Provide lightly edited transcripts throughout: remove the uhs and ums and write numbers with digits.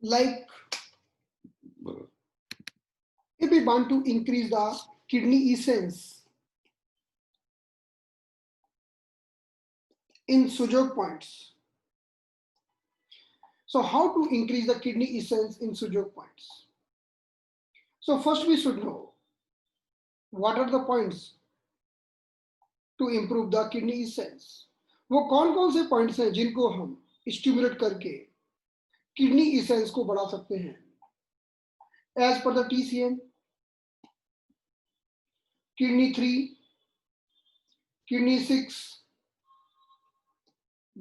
Like if we want to increase the kidney essence in Sujok points. So how to increase the kidney essence in Sujok points? So first we should know what are the points to improve the kidney essence. वो कौन कौन से points हैं जिनको हम stimulate करके kidney essence को बढ़ा सकते हैं. As per the TCM, kidney 3, kidney 6,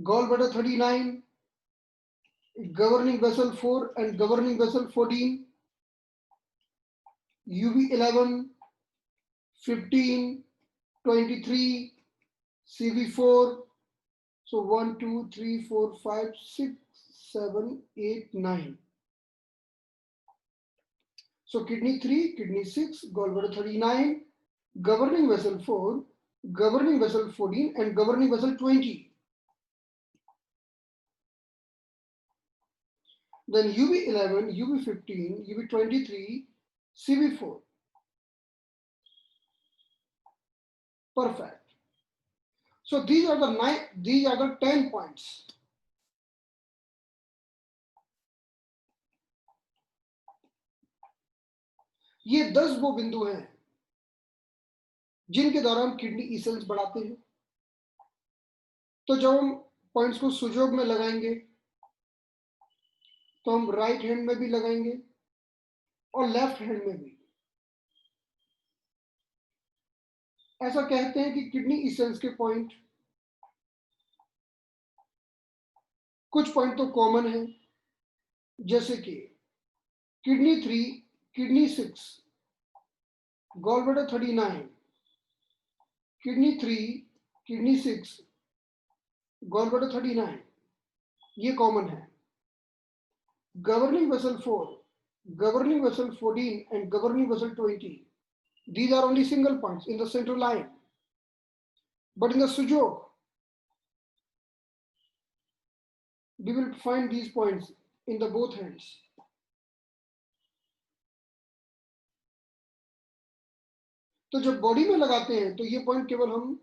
gallbladder 39, governing vessel 4 and governing vessel 14, UV 11, 15, 23, CV4. So 1, 2, 3, 4, 5, 6, 7, 8, 9. So kidney 3, kidney 6, gallbladder 39, governing vessel 4, governing vessel 14, and governing vessel 20. Then UV 11, UV 15, UV 23, CV4. Perfect. So these are the 10 points. ये 10 वो बिंदु हैं जिनके द्वारा हम kidney essence बढ़ाते हैं. तो जब हम पॉइंट्स को सुजोग में लगाएंगे तो हम राइट हैंड में भी लगाएंगे और लेफ्ट हैंड में भी. ऐसा कहते हैं कि किडनी इसेंस के पॉइंट कुछ पॉइंट तो कॉमन है, जैसे कि kidney 3, kidney 6, gallbladder 39, kidney 3, kidney 6, gallbladder 39, ये कॉमन है. Governing vessel 4, governing vessel 14 and governing vessel 20, these are only single points in the central line. But in the sujok, we will find these points in the both hands. तो जब body में लगाते हैं तो ये point केवल हम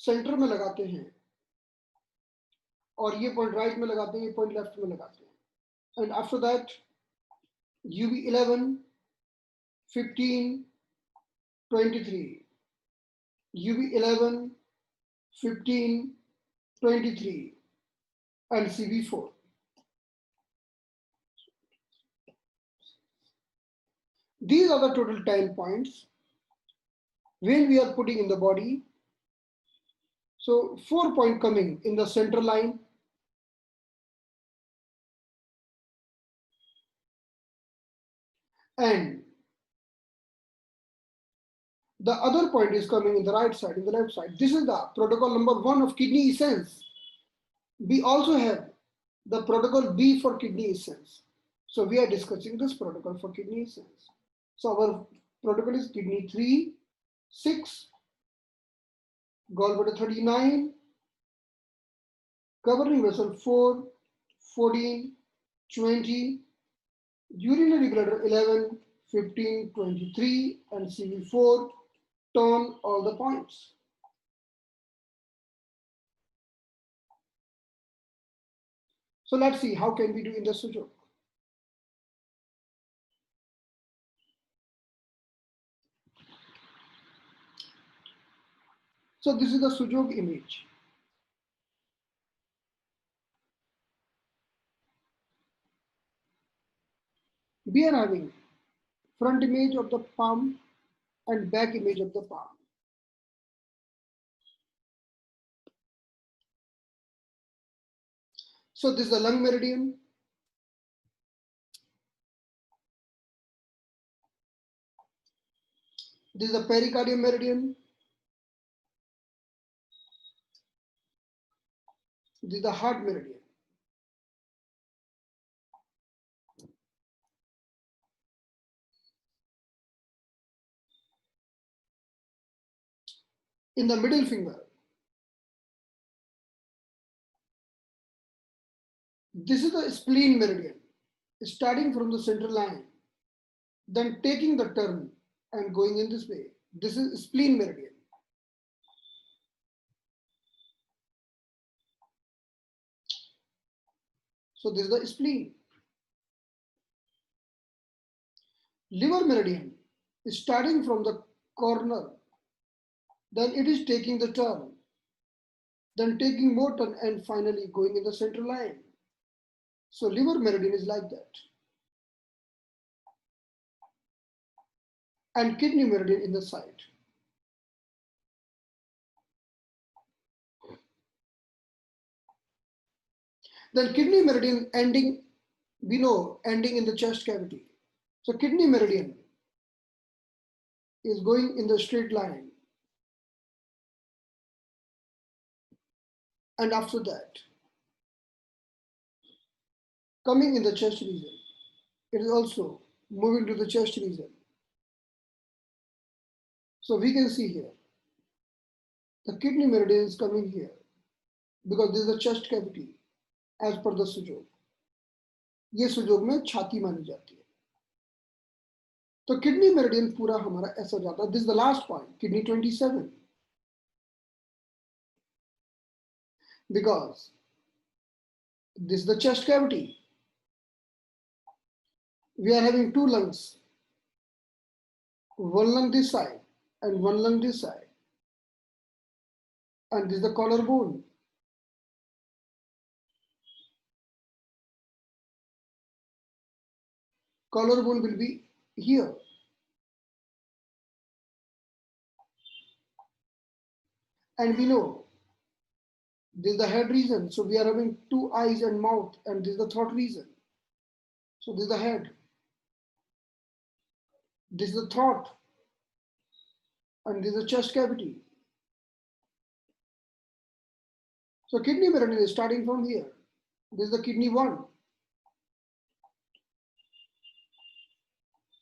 centre में लगाते हैं और ये पॉइंट राइट में लगाते हैं, ये पॉइंट लेफ्ट में लगाते हैं. And after that UV 11, 15, 23, UV 11, 15, 23, and CV4. These are the total 10 points when we are putting in the body. So 4 points coming in the center line, and the other point is coming in the right side, in the left side. This is the protocol number 1 of kidney essence. We also have the protocol B for kidney essence. So we are discussing this protocol for kidney essence. So our protocol is kidney 3, 6, gallbladder 39, governing vessel 4, 14, 20, urinary bladder 11, 15, 23, and CV4. Turn all the points. So let's see how can we do in the sujok. So this is the sujok image. We are having front image of the palm and back image of the palm. So this is the lung meridian. This is the pericardium meridian. This is the heart meridian. In the middle finger, this is the spleen meridian. starting from the center line, then taking the turn and going in this way. This is spleen meridian. So this is the spleen. Liver meridian is starting from the corner, then it is taking the turn, then taking more turn and finally going in the center line. So liver meridian is like that. And kidney meridian in the side. Then kidney meridian ending, we know, ending in the chest cavity. So kidney meridian is going in the straight line. And after that, coming in the chest region, it is also moving to the chest region. So we can see here, the kidney meridian is coming here because this is the chest cavity as per the सुजोग. ये सुजोग में छाती मानी जाती है. तो kidney meridian पूरा हमारा ऐसा जाता है. This is the last point, kidney 27. Because this is the chest cavity. We are having two lungs, one lung this side and one lung this side. And this is the collarbone. Collarbone will be here. And we know this is the head region. So we are having two eyes and mouth, and this is the throat region. So this is the head. This is the throat. And this is the chest cavity. So kidney meridian is starting from here. This is the kidney 1.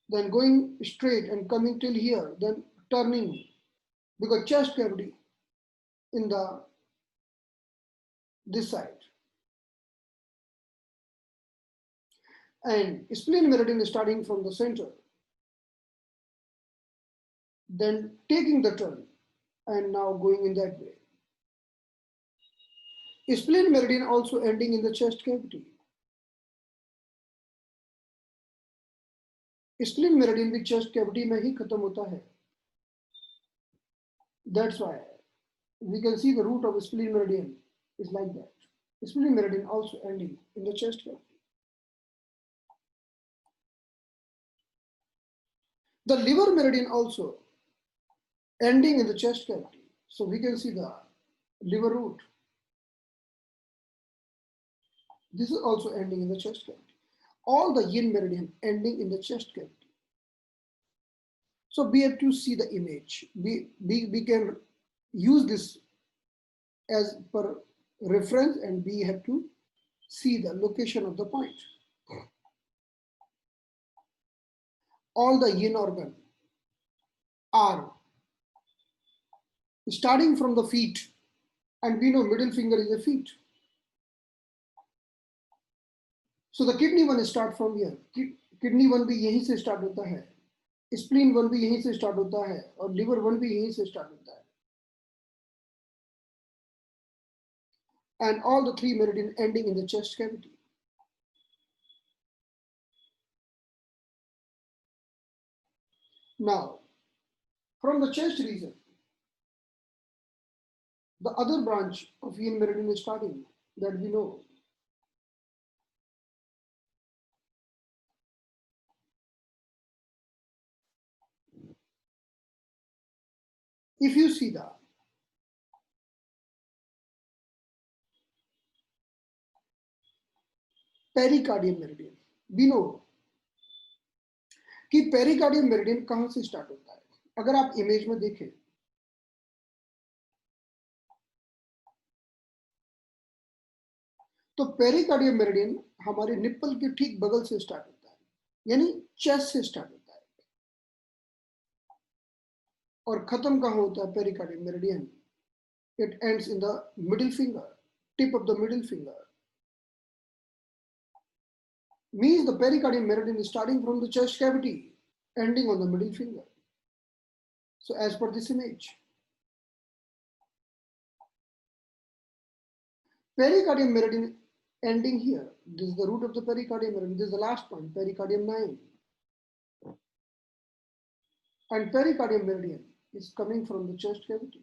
Then going straight and coming till here, then turning, because chest cavity in the this side. And spleen meridian is starting from the center, then taking the turn and now going in that way. Spleen meridian also ending in the chest cavity. Spleen meridian भी chest cavity में ही खत्म होता है. That's why we can see the root of spleen meridian is like that. Spleen meridian also ending in the chest cavity. The liver meridian also ending in the chest cavity. So we can see the liver root. This is also ending in the chest cavity. All the yin meridian ending in the chest cavity. So we have to see the image. We can use this as per reference, and we have to see the location of the point. All the yin organ are starting from the feet, and we know middle finger is a feet. So the kidney 1 start from here. Kidney 1 भी यहीं से start होता है. Spleen 1 भी यहीं से start होता है, और liver 1 भी यहीं से start होता है. And all the three meridian ending in the chest cavity. Now, from the chest region, the other branch of yin meridian is starting, that we know. If you see the pericardium meridian, we know कि pericardium meridian कहां से start होता है. अगर आप image में देखें, तो पेरिकार्डियम मेरिडियन हमारे निप्पल के ठीक बगल से स्टार्ट होता है, यानी चेस्ट से स्टार्ट होता है. और खत्म कहां होता है pericardium meridian? It ends in the middle finger, tip of the middle finger. Means the pericardium meridian is starting from the chest cavity, ending on the middle finger. So as per this image, pericardium meridian ending here. This is the root of the pericardium meridian. This is the last point, pericardium 9. And pericardium meridian is coming from the chest cavity.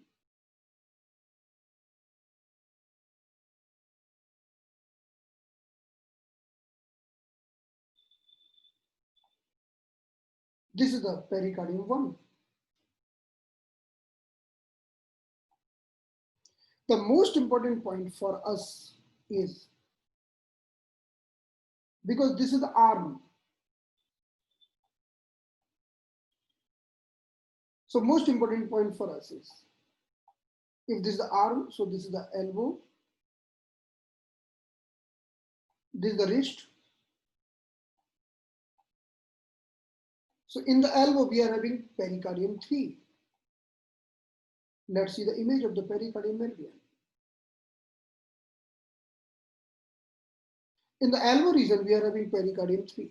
This is the pericardium 1. The most important point for us is, because this is the arm. So most important point for us is, if this is the arm, so this is the elbow, this is the wrist. So in the elbow, we are having pericardium 3. Let's see the image of the pericardium meridian. In the elbow region, we are having pericardium 3.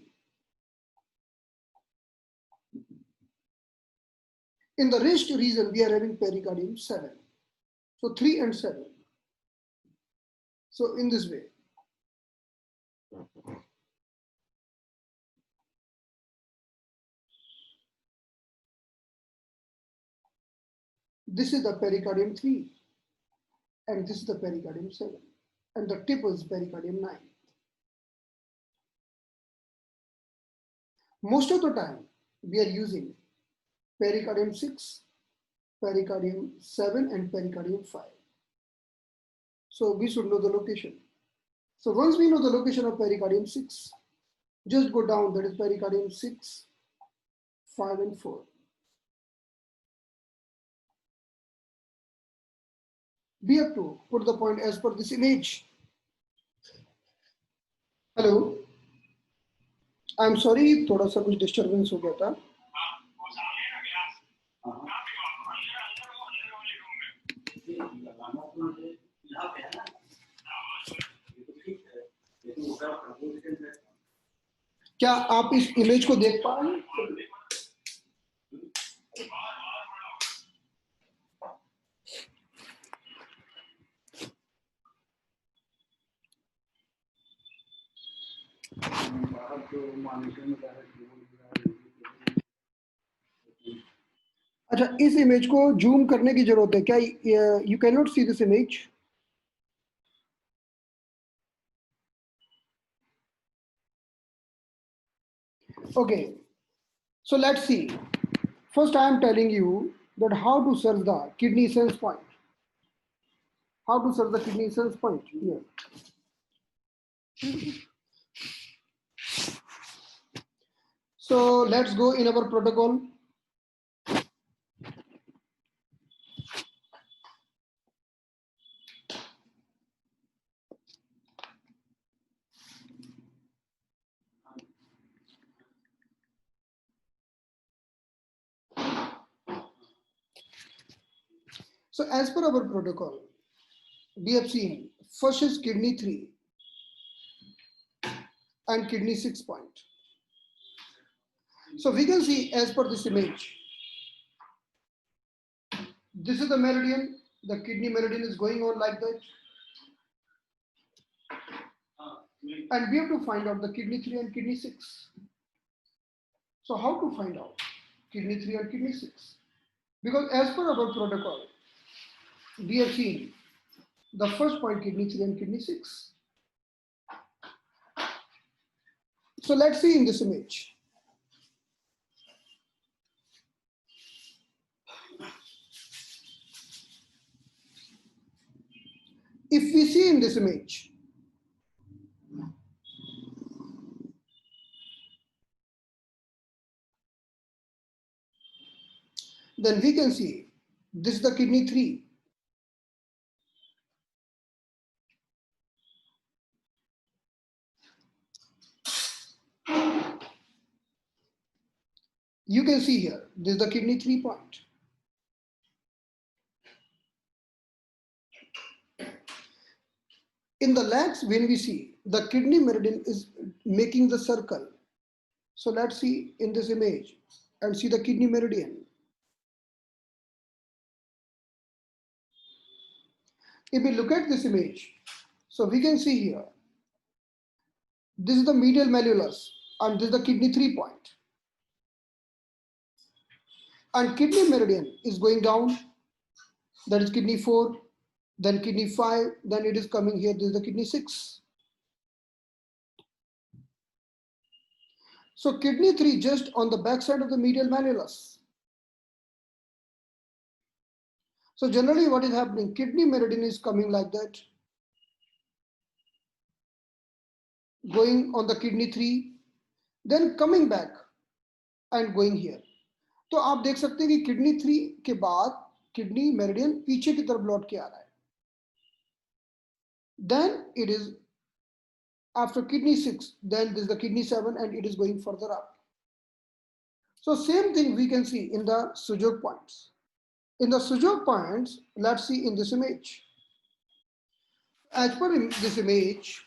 In the wrist region, we are having pericardium 7. So 3 and 7. So in this way. This is the pericardium 3. And this is the pericardium 7. And the tip is pericardium 9. Most of the time, we are using pericardium 6, pericardium 7, and pericardium 5. So we should know the location. So once we know the location of pericardium 6, just go down, that is pericardium 6, 5, and 4. We have to put the point as per this image. Hello. I'm sorry, थोड़ा सा कुछ disturbance हो गया था. क्या आप इस image को देख पा रहे हैं? अच्छा, इस इमेज को जूम करने की जरूरत है क्या? You can not see this image. Okay, so let's see. First, I am telling you that how to search the kidney essence point. How to search the kidney essence point here. So let's go in our protocol. So as per our protocol, we have seen first is kidney 3 and kidney 6 point. So we can see as per this image, this is the meridian, the kidney meridian is going on like that. And we have to find out the kidney 3 and kidney 6. So how to find out kidney 3 and kidney 6? Because as per our protocol, we have seen the first point kidney 3 and kidney 6. So let's see in this image. If we see in this image, then we can see this is the kidney 3. You can see here, this is the kidney 3 point. In the legs, when we see the kidney meridian is making the circle. So let's see in this image and see the kidney meridian. If we look at this image, so we can see here, this is the medial malleolus and this is the kidney 3 point. And kidney meridian is going down, that is kidney 4, then kidney 5, then it is coming here, this is the kidney 6. So kidney 3 just on the back side of the medial malleolus. So generally what is happening, kidney meridian is coming like that, going on the kidney 3, then coming back and going here. तो आप देख सकते हैं कि kidney 3 के बाद kidney meridian पीछे की तरफ लौट के आ रहा है. Then it is after kidney 6, then this is the kidney 7 and it is going further up. So same thing we can see in the Sujok points. In the Sujok points, let's see in this image. As per in this image,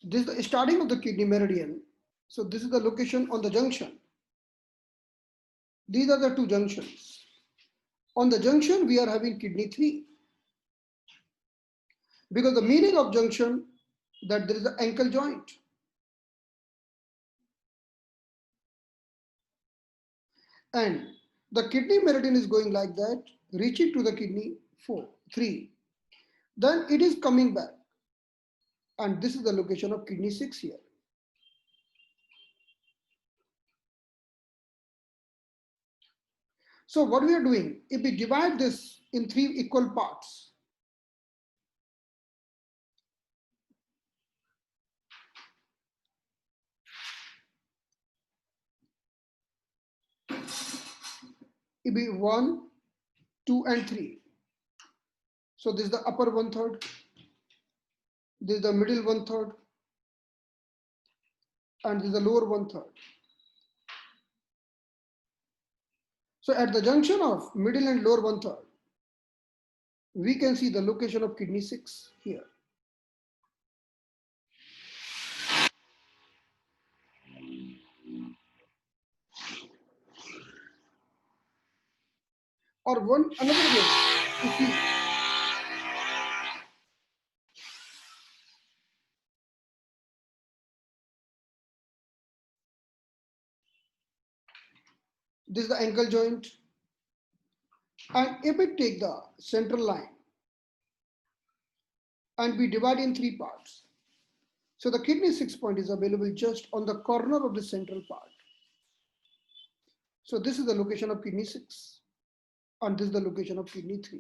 this is the starting of the kidney meridian. So this is the location on the junction. These are the two junctions. On the junction, we are having kidney 3. Because the meaning of junction, that there is an ankle joint. And the kidney meridian is going like that, reaching to the kidney 3. Then it is coming back. And this is the location of kidney 6 here. So what we are doing, if we divide this in 3 equal parts, it be 1, 2, and 3. So this is the upper 1/3, this is the middle 1/3, and this is the lower 1/3. So at the junction of middle and lower 1/3, we can see the location of kidney 6 here. Or another way to see, this is the ankle joint, and if we take the central line and we divide in 3 parts, so the kidney 6 point is available just on the corner of the central part. So this is the location of kidney 6 and this is the location of kidney 3.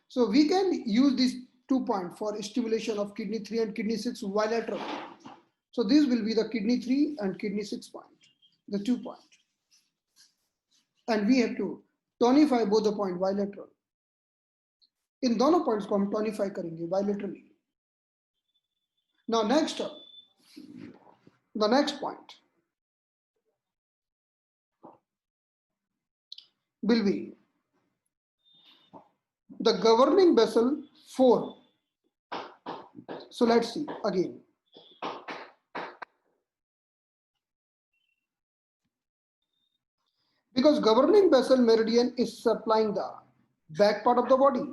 So we can use these 2 points for stimulation of kidney 3 and kidney 6 bilateral. So this will be the kidney 3 and kidney 6 point, the 2 point. And we have to tonify both the point bilateral. इन दोनों points को हम टॉनिफाई करेंगे bilaterally. Now next up, the next point will be the governing vessel 4. So let's see again. Because governing vessel meridian is supplying the back part of the body.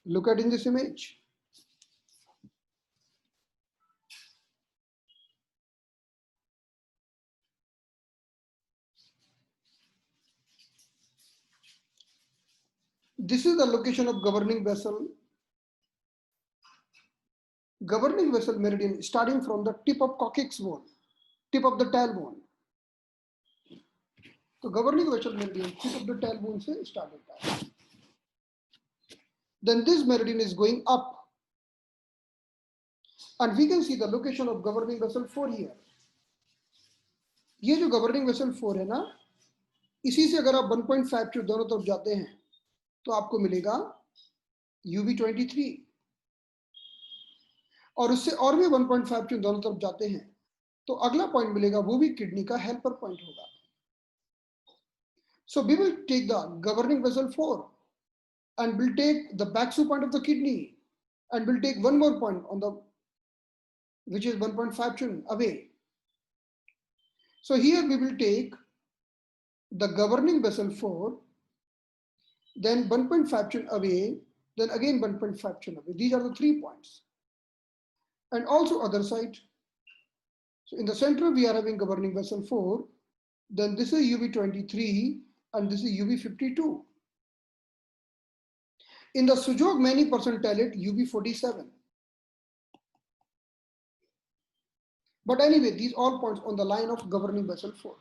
Look at in this image. This is the location of governing vessel. Governing vessel meridian starting from the tip of coccyx bone, tip of the tailbone. So governing vessel meridian, tip of the tailbone से start होता है. Then this meridian is going up. And we can see the location of governing vessel 4 here. ये जो governing vessel 4 है ना, इसी से अगर आप 1.5 ट्यूब दोनों तरफ जाते हैं तो आपको मिलेगा UV23, और उससे और भी 1.5 ट्यूब दोनों तरफ जाते हैं तो अगला पॉइंट मिलेगा, वो भी किडनी का हेल्पर पॉइंट होगा. So we will take the governing vessel 4 and we'll take the Baksu point of the kidney and we'll take one more point on the, which is 1.5 chun away. So here we will take the governing vessel 4, then 1.5 chun away, then again 1.5 chun away. These are the 3 points. And also other side. So in the center, we are having governing vessel 4, then this is UV23 and this is UV52. In the Sujok many percentile, UV47. But anyway, these all points on the line of governing vessel 4.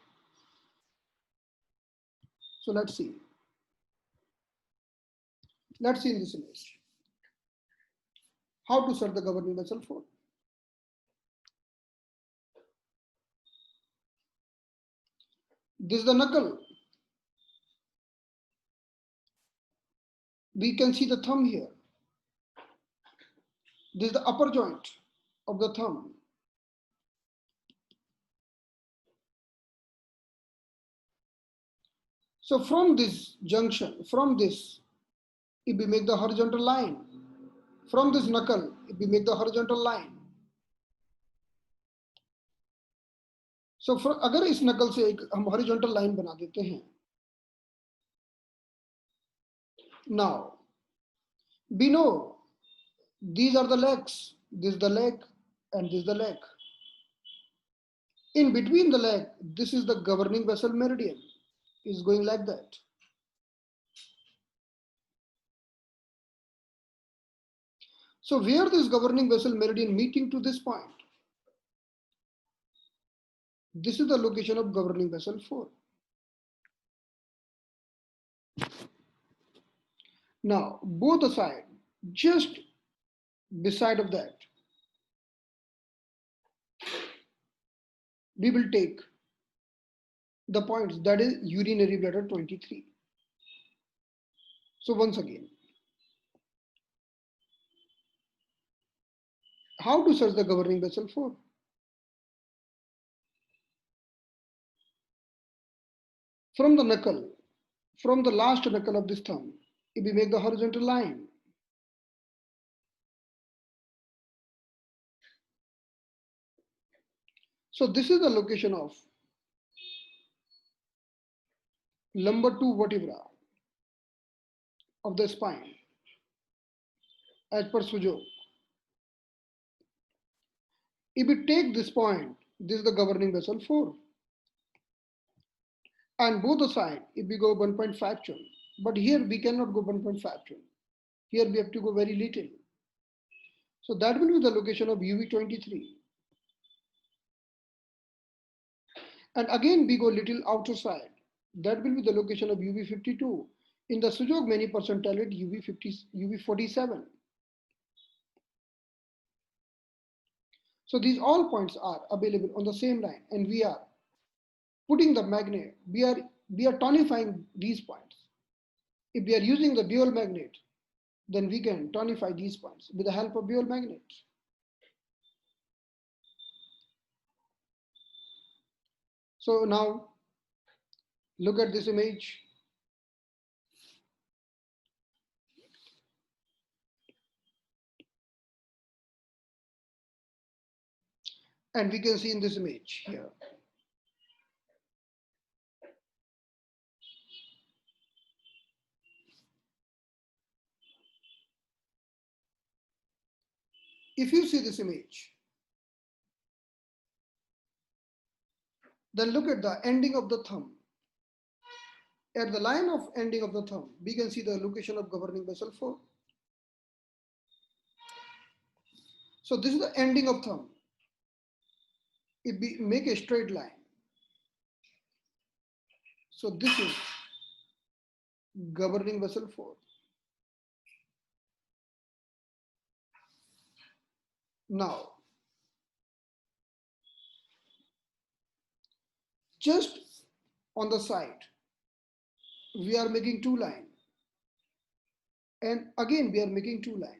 So let's see. Let's see in this image. How to set the governing vessel 4. This is the knuckle. We can see the thumb here. This is the upper joint of the thumb. So from this junction, from this, if we make the horizontal line, from this knuckle, if we make the horizontal line. So अगर इस नकल से एक हम horizontal line बना देते हैं. Now, we know these are the legs. This is the leg and this is the leg. In between the leg, this is the governing vessel meridian. Is going like that. So where this governing vessel meridian meeting to this point? This is the location of governing vessel 4. Now, both sides, just beside of that, we will take the points, that is urinary bladder 23. So once again, how to search the governing vessel 4? From the knuckle, from the last knuckle of this thumb, if we make the horizontal line, so this is the location of lumbar 2 vertebra of the spine as per Sujok. If we take this point, this is the governing vessel 4. And both the side, if we go 1.5 chun, but here we cannot go 1.5 chun. Here we have to go very little. So that will be the location of UV23. And again, we go little outer side. That will be the location of UV52. In the Sujok many percentile, UV47. So these all points are available on the same line, and we are putting the magnet, we are tonifying these points. If we are using the dual magnet, then we can tonify these points with the help of dual magnet. So now look at this image. And we can see in this image here. If you see this image, then look at the ending of the thumb. At the line of ending of the thumb, we can see the location of governing vessel 4. So this is the ending of thumb. If we make a straight line, so this is governing vessel 4. Now, just on the side, we are making 2 lines. And again, we are making 2 lines.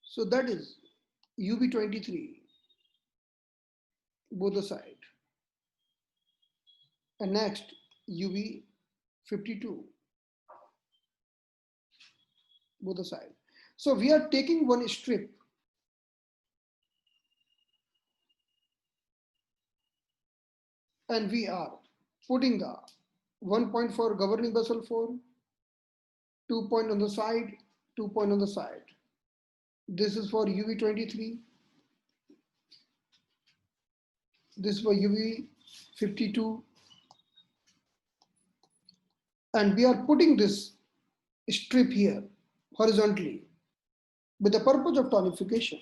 So that is UV23, both the side. And next, UV 52, both the side. So we are taking one strip and we are putting the 1 point for governing vessel 4, 2 point on the side, 2 point on the side. This is for UV 23. This is for UV 52. And we are putting this strip here horizontally with the purpose of tonification.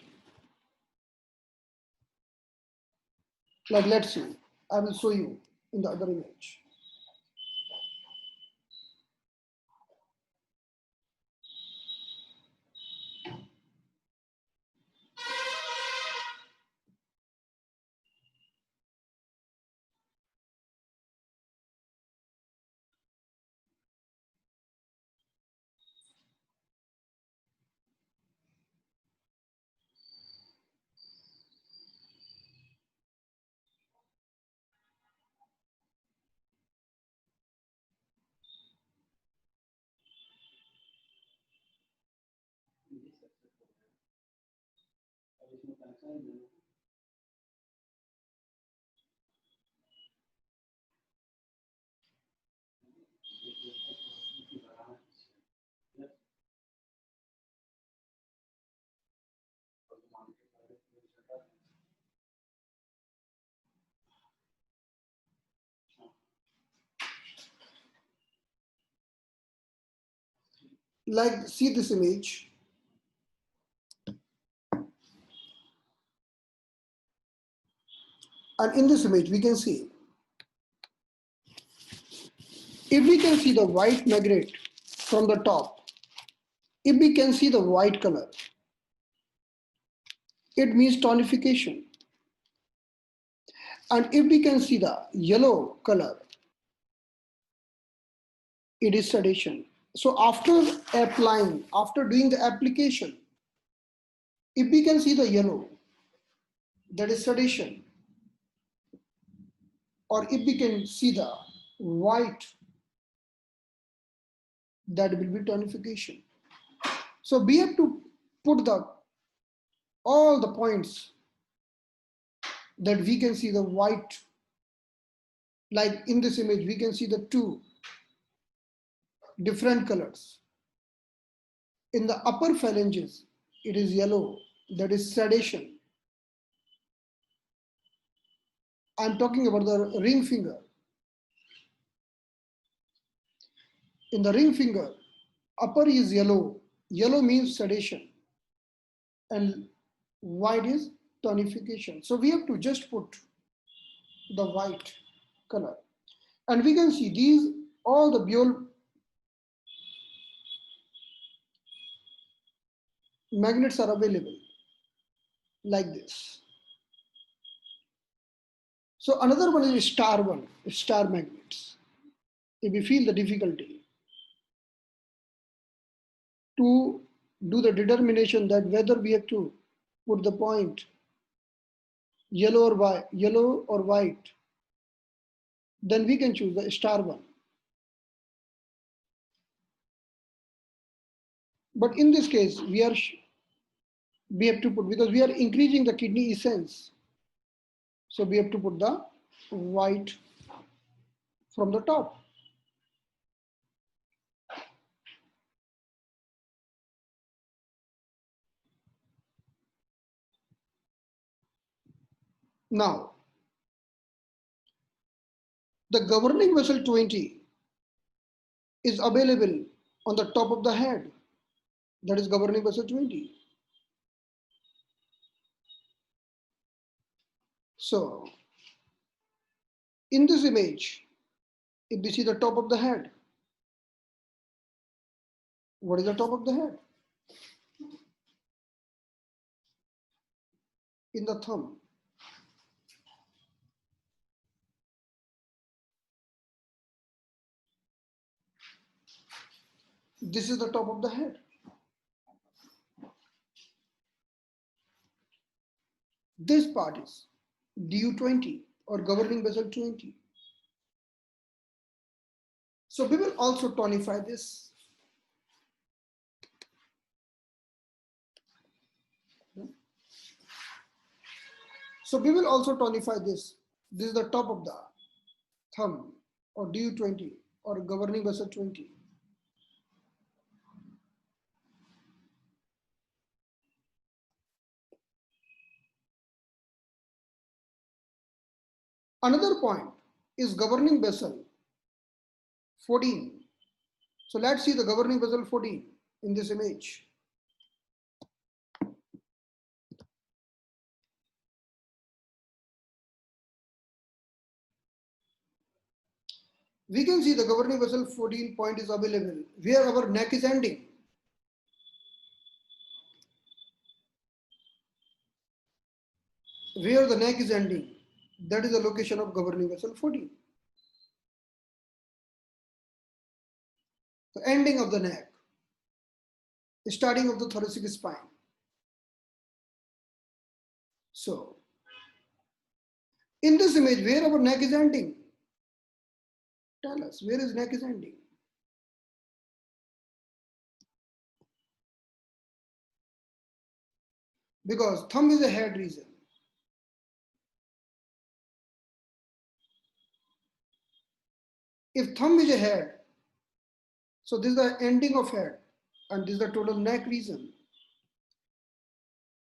Like, let's see, I will show you in the other image. Like, see this image. And in this image, we can see, if we can see the white magnet from the top, if we can see the white color, it means tonification. And if we can see the yellow color, it is sedation. So after applying, after doing the application, if we can see the yellow, that is sedation. Or if we can see the white, that will be tonification. So we have to put all the points that we can see the white. Like in this image, we can see the two different colors. In the upper phalanges, it is yellow, that is sedation. I'm talking about the ring finger. In the ring finger, upper is yellow. Yellow means sedation. And white is tonification. So we have to just put the white color. And we can see these, all the Biot magnets are available like this. So another one is star magnets. If we feel the difficulty to do the determination that whether we have to put the point yellow or white, then we can choose the star one. But in this case, we have to put, because we are increasing the kidney essence, so we have to put the white from the top. Now, the governing vessel 20 is available on the top of the head. That is governing vessel 20. So, in this image, if we see the top of the head, what is the top of the head? In the thumb. This is the top of the head. This part is DU20 or governing vessel 20. So we will also tonify this. So we will also tonify this. This is the top of the thumb or DU20 or governing vessel 20. Another point is governing vessel 14. So let's see the governing vessel 14 in this image. We can see the governing vessel 14 point is available where our neck is ending. Where the neck is ending, that is the location of governing vessel 14. The ending of the neck, the starting of the thoracic spine. So, in this image, where our neck is ending, tell us where is neck is ending. Because thumb is a head region. If thumb is a head, so this is the ending of head and this is the total neck region.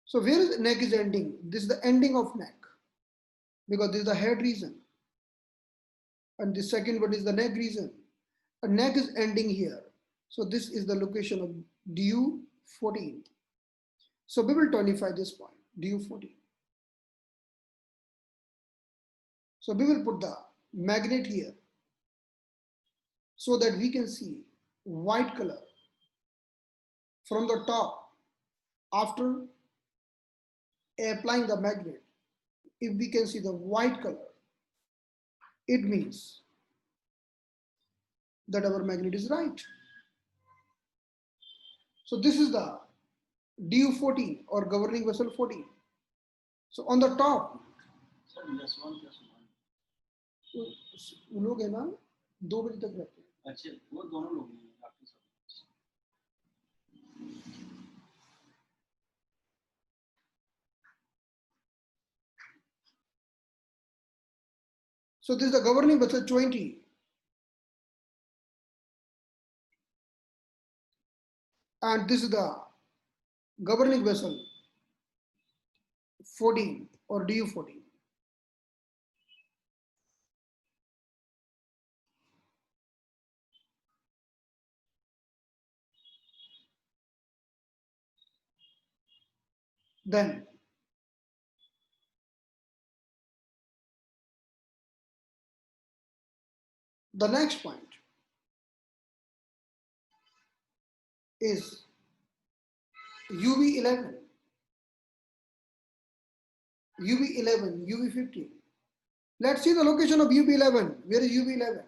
So where is neck is ending? This is the ending of neck because this is the head region. And the second one is the neck region. A neck is ending here. So this is the location of DU14. So we will tonify this point, DU14. So we will put the magnet here so that we can see white color from the top after applying the magnet. If we can see the white color, it means that our magnet is right. So this is the DU14 or governing vessel 14. So on the top, वो लोग है ना 2 बजे तक रहते हैं. अच्छा वो दोनों लोग हैं डॉक्टर साहब. So this is the governing vessel 20. And this is the governing vessel 14 or DU14. Then the next point is UV11, UV11, UV15. Let's see the location of UV11. Where is UV11?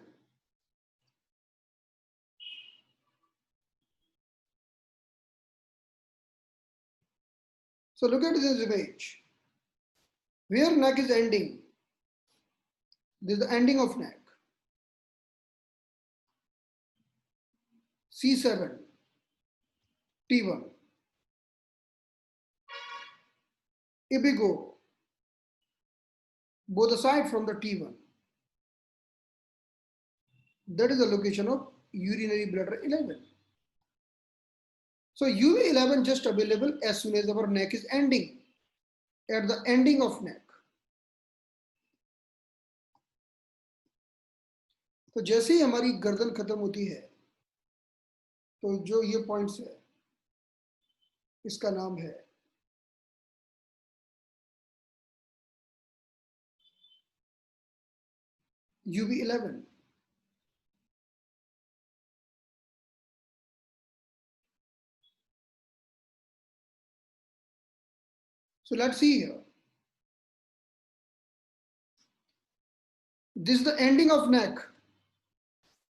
So look at this image. Where neck is ending, this is the ending of neck. C7, T1. If we go both aside from the T1, that is the location of urinary bladder 11. So UV11 just available as soon as our neck is ending, at the ending of neck. तो जैसे ही हमारी गर्दन खत्म होती है तो जो ये पॉइंट्स है इसका नाम है UV11. So let's see here. This is the ending of neck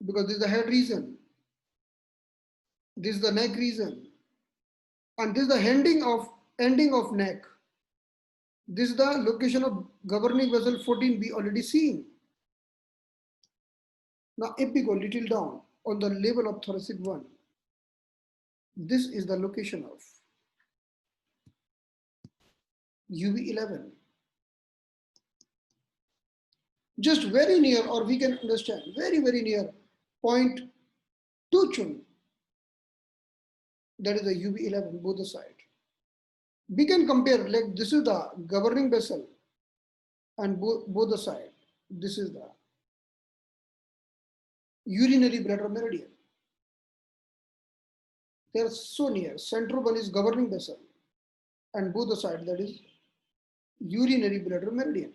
because this is the head region. This is the neck region. And this is the ending of neck. This is the location of governing vessel 14 we already seen. Now, if we go little down on the level of thoracic 1, this is the location of UV11. Just very near, or we can understand, very, very near point 2 Chun, that is the UV11, both the side. We can compare, like this is the governing vessel and both the side. This is the urinary bladder meridian. They are so near. Central one is governing vessel and both the side, that is urinary bladder meridian.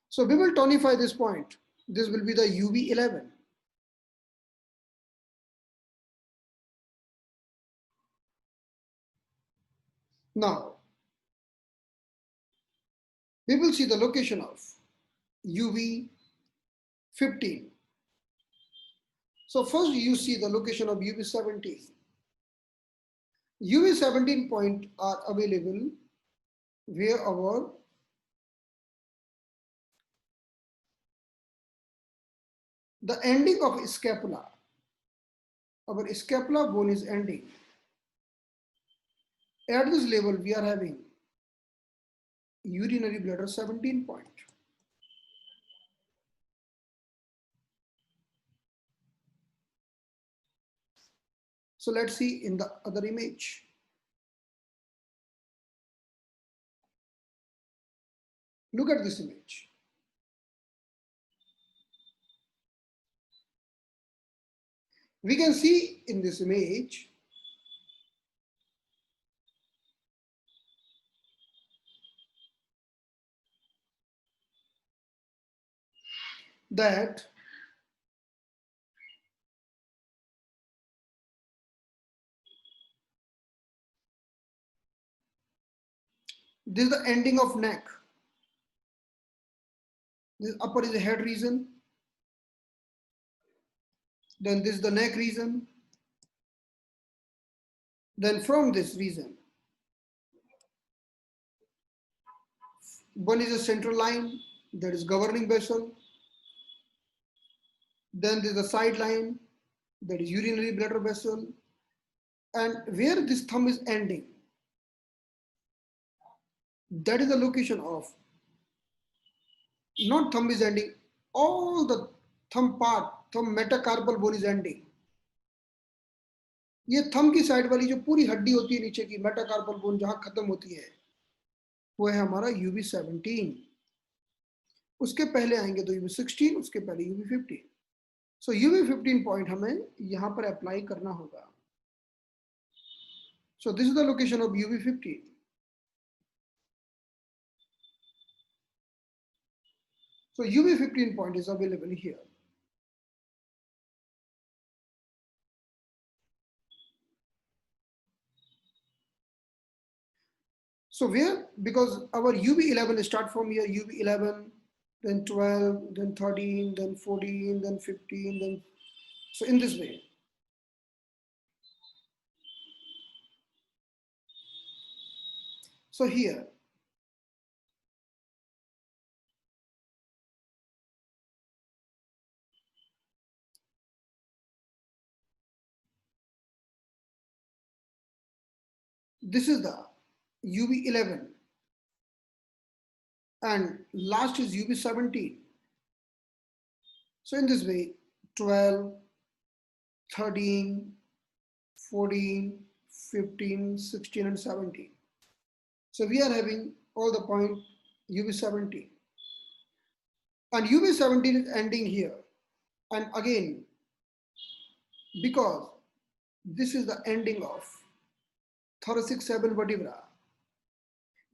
So we will tonify this point. This will be the UV11. Now, we will see the location of UV15. So first you see the location of UV17. UV17 point are available where the ending of scapula, our scapula bone is ending. At this level, we are having urinary bladder 17 point. So let's see in the other image. Look at this image. We can see in this image that this is the ending of neck. This upper is the head region. Then this is the neck region. Then from this region, one is a central line, that is governing vessel. Then there is a side line, that is urinary bladder vessel. And where this thumb is ending, that is the location of, not thumb is ending, all the thumb part, thumb metacarpal bone is ending. ये thumb की side वाली जो पूरी हड्डी होती है नीचे की मेटाकार्पल बोन जहां खत्म होती है वो है हमारा UV17. उसके पहले आएंगे तो UV16, उसके पहले UV15. सो UV15 पॉइंट हमें यहां पर अप्लाई करना होगा. So this is the location of UV15. So UV15 point is available here. So where, because our UV11 start from here, UV11, then 12, then 13, then 14, then 15, then, so in this way. So here, this is the UV11 and last is UV17. So in this way, 12, 13, 14, 15, 16 and 17. So we are having all the point UV17. And UV17 is ending here. And again, because this is the ending of thoracic 7 vertebra,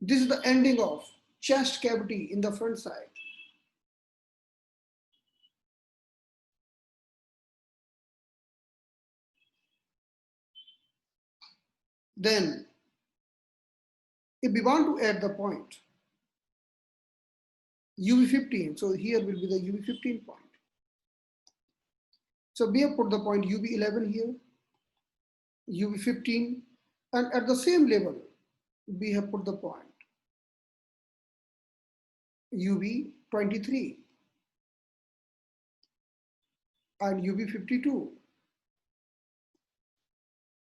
this is the ending of chest cavity in the front side. Then, if we want to add the point UV15, so here will be the UV15 point. So we have put the point UV11 here, UV15, and at the same level, we have put the point UV23. and UB52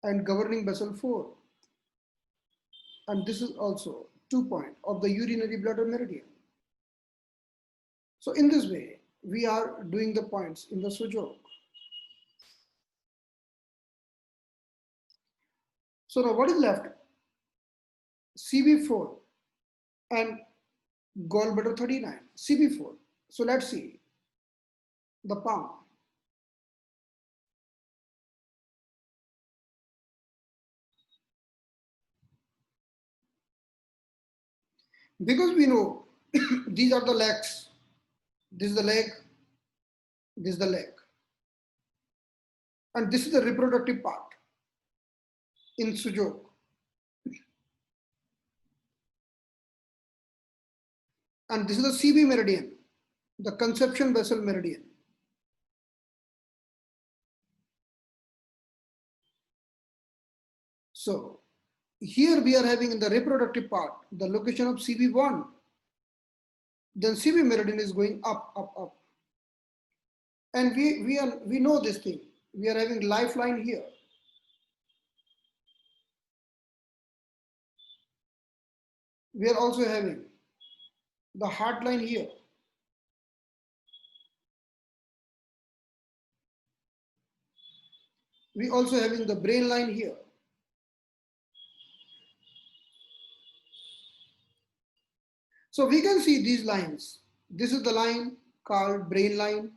and governing basal 4. And this is also 2 point of the urinary bladder meridian. So in this way, we are doing the points in the sujok. So now what is left? CB4 and gallbladder 39, CB4. So let's see the palm. Because we know these are the legs, this is the leg, this is the leg, and this is the reproductive part in sujok. And this is the CB meridian, the conception basal meridian. So here we are having in the reproductive part, the location of CB1. Then CB meridian is going up, up, up. And we know this thing. We are having lifeline here. We are also having the heart line here. We also having the brain line here. So we can see these lines. This is the line called brain line.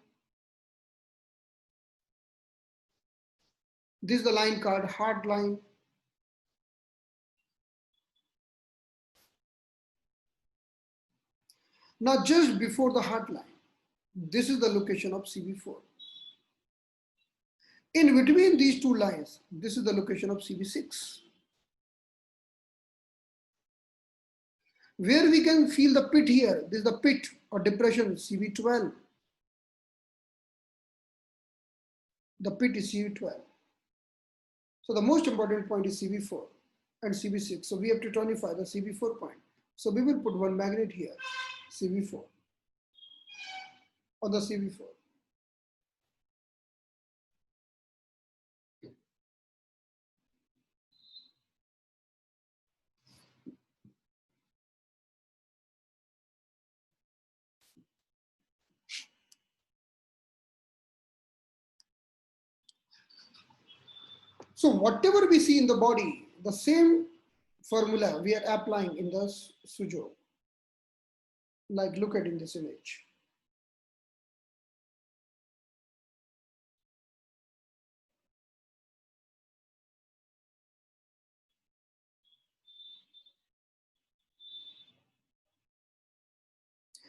This is the line called heart line. Now just before the heart line, this is the location of CB4. In between these two lines, this is the location of CB6. Where we can feel the pit here, this is the pit or depression, CB12. The pit is CB12. So the most important point is CB4 and CB6. So we have to tonify the CB4 point. So we will put one magnet here, CB4, on the CB4. So whatever we see in the body, the same formula we are applying in the sujok. Like look at in this image.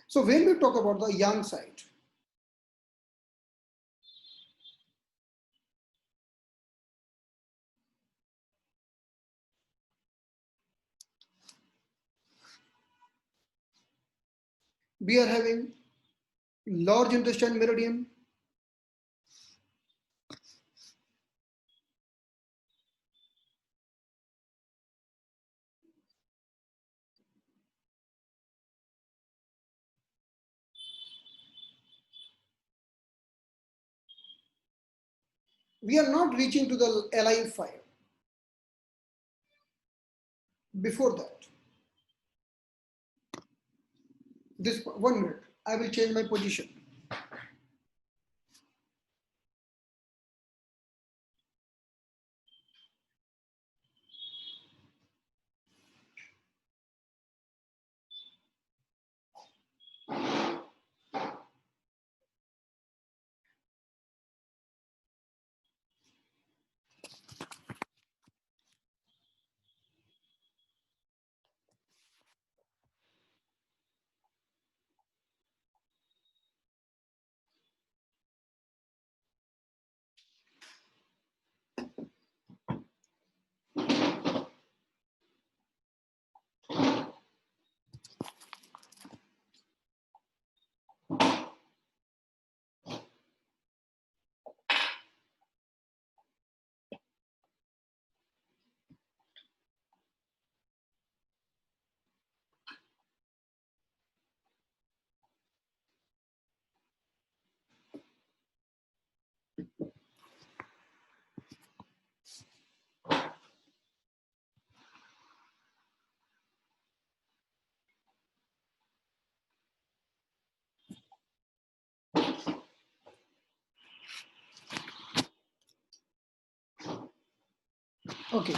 So when we talk about the yang side, we are having large intestine meridian, we are not reaching to the LI5. Before that, this 1 minute, I will change my position. Okay.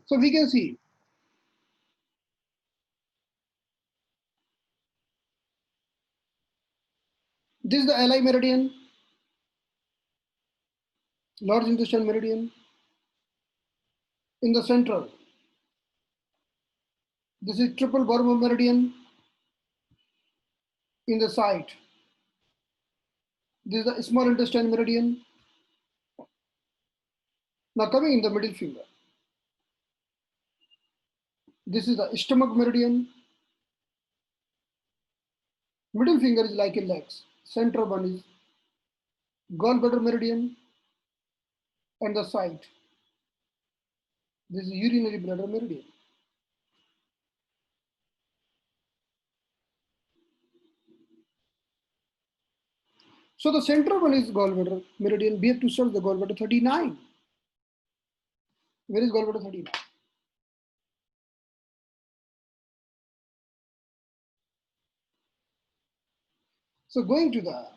So we can see this is the LI meridian, large intestine meridian. In the central, this is triple Burma meridian. In the side, this is the small intestine meridian. Now coming in the middle finger, this is the stomach meridian. Middle finger is like a legs. Central one is gallbladder meridian, and the side, this is urinary bladder meridian. So the central one is gallbladder meridian. We have to search the gallbladder 39. Where is gallbladder 39? So going to the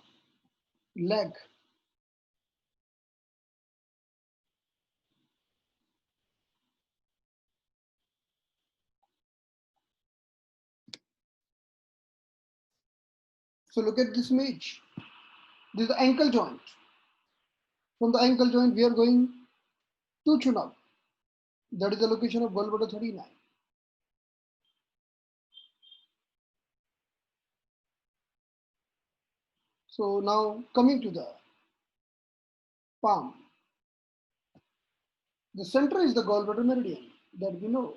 leg, so look at this image. This is the ankle joint. From the ankle joint, we are going to Chunab. That is the location of gallbladder 39. So now coming to the palm. The center is the gallbladder meridian that we know.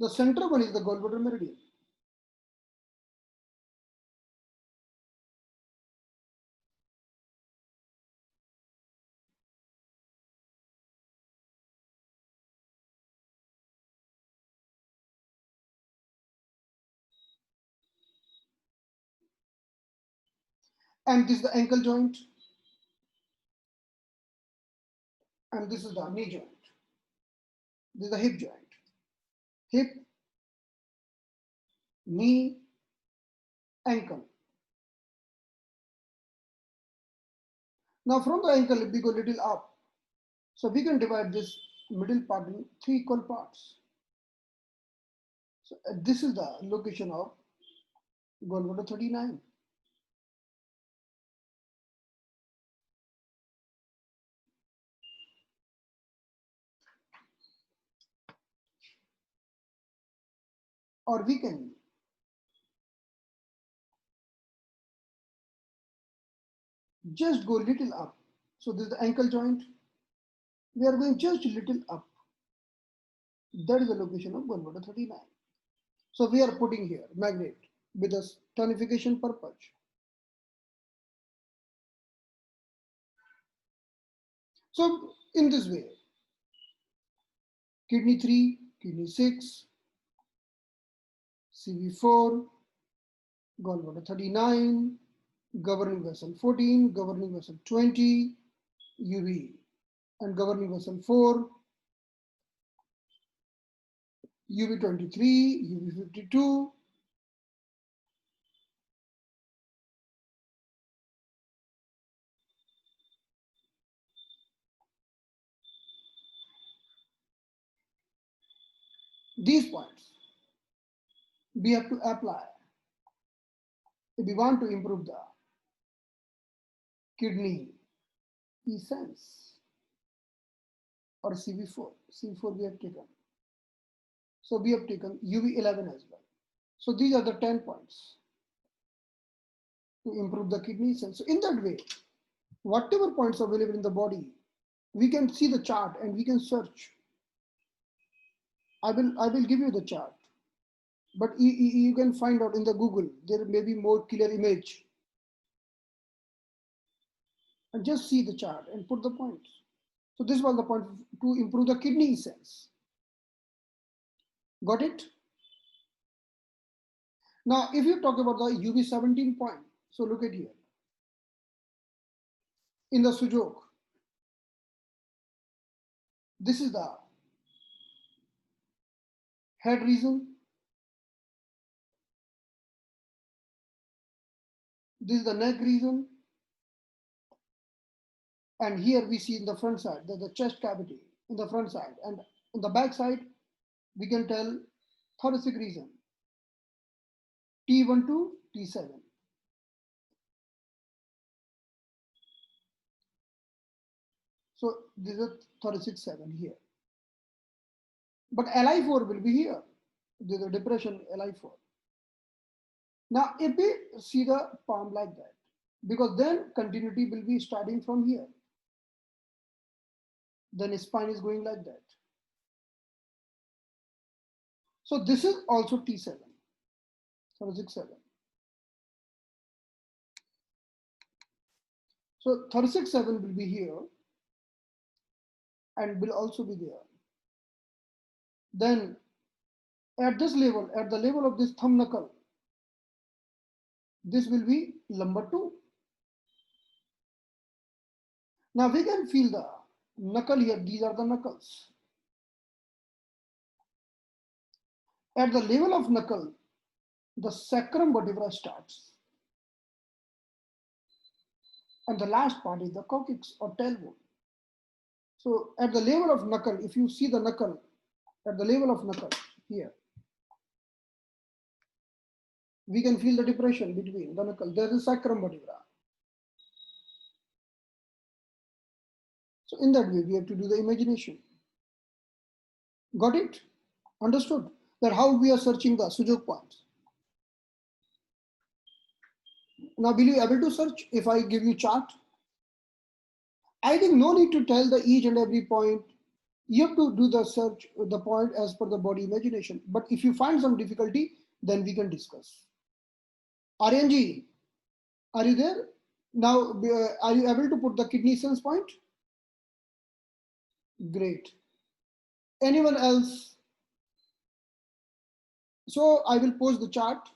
The center one is the gallbladder meridian. And this is the ankle joint. And this is the knee joint. This is the hip joint. Hip, knee, ankle. Now from the ankle, we go little up. So we can divide this middle part in 3 equal parts. So this is the location of gallbladder 39. Or we can just go little up. So this is the ankle joint. We are going just a little up. That is the location of gallbladder 39. So we are putting here magnet with a tonification purpose. So in this way, kidney 3, kidney 6, CV4, gallbladder 39, governing vessel 14, governing vessel 20, UV, and governing vessel 4, UV23, UV52. These points we have to apply if we want to improve the kidney essence or CV4. CV4 we have taken. So we have taken UV11 as well. So these are the 10 points to improve the kidney essence. So in that way, whatever points are available in the body, we can see the chart and we can search. I will give you the chart, but you can find out in the Google. There may be more clear image, and just see the chart and put the points. So this was the point to improve the kidney essence. Got it? Now, if you talk about the UV17 point, so look at here in the Sujok. This is the head region. This is the neck region. And here we see in the front side, the chest cavity in the front side. And in the back side, we can tell thoracic region, T1 to T7. So this is thoracic 7 here. But LI4 will be here. This is a depression LI4. Now, if we see the palm like that, because then continuity will be starting from here. Then spine is going like that. So this is also T7, thoracic 7. So thoracic 7 will be here and will also be there. Then at this level, at the level of this thumb knuckle, this will be lumbar 2. Now we can feel the knuckle here. These are the knuckles. At the level of knuckle, the sacrum vertebra starts. And the last part is the coccyx or tailbone. So at the level of knuckle, if you see the knuckle, at the level of knuckle here, we can feel the depression between the knuckle. There is sacrum vertebra. So in that way, we have to do the imagination. Got it? Understood? That how we are searching the Sujok points. Now, will you be able to search if I give you chart? I think no need to tell the each and every point. You have to do the search, the point as per the body imagination. But if you find some difficulty, then we can discuss. Aryanji, are you there? Now, are you able to put the kidney sense point? Great. Anyone else? So I will post the chart.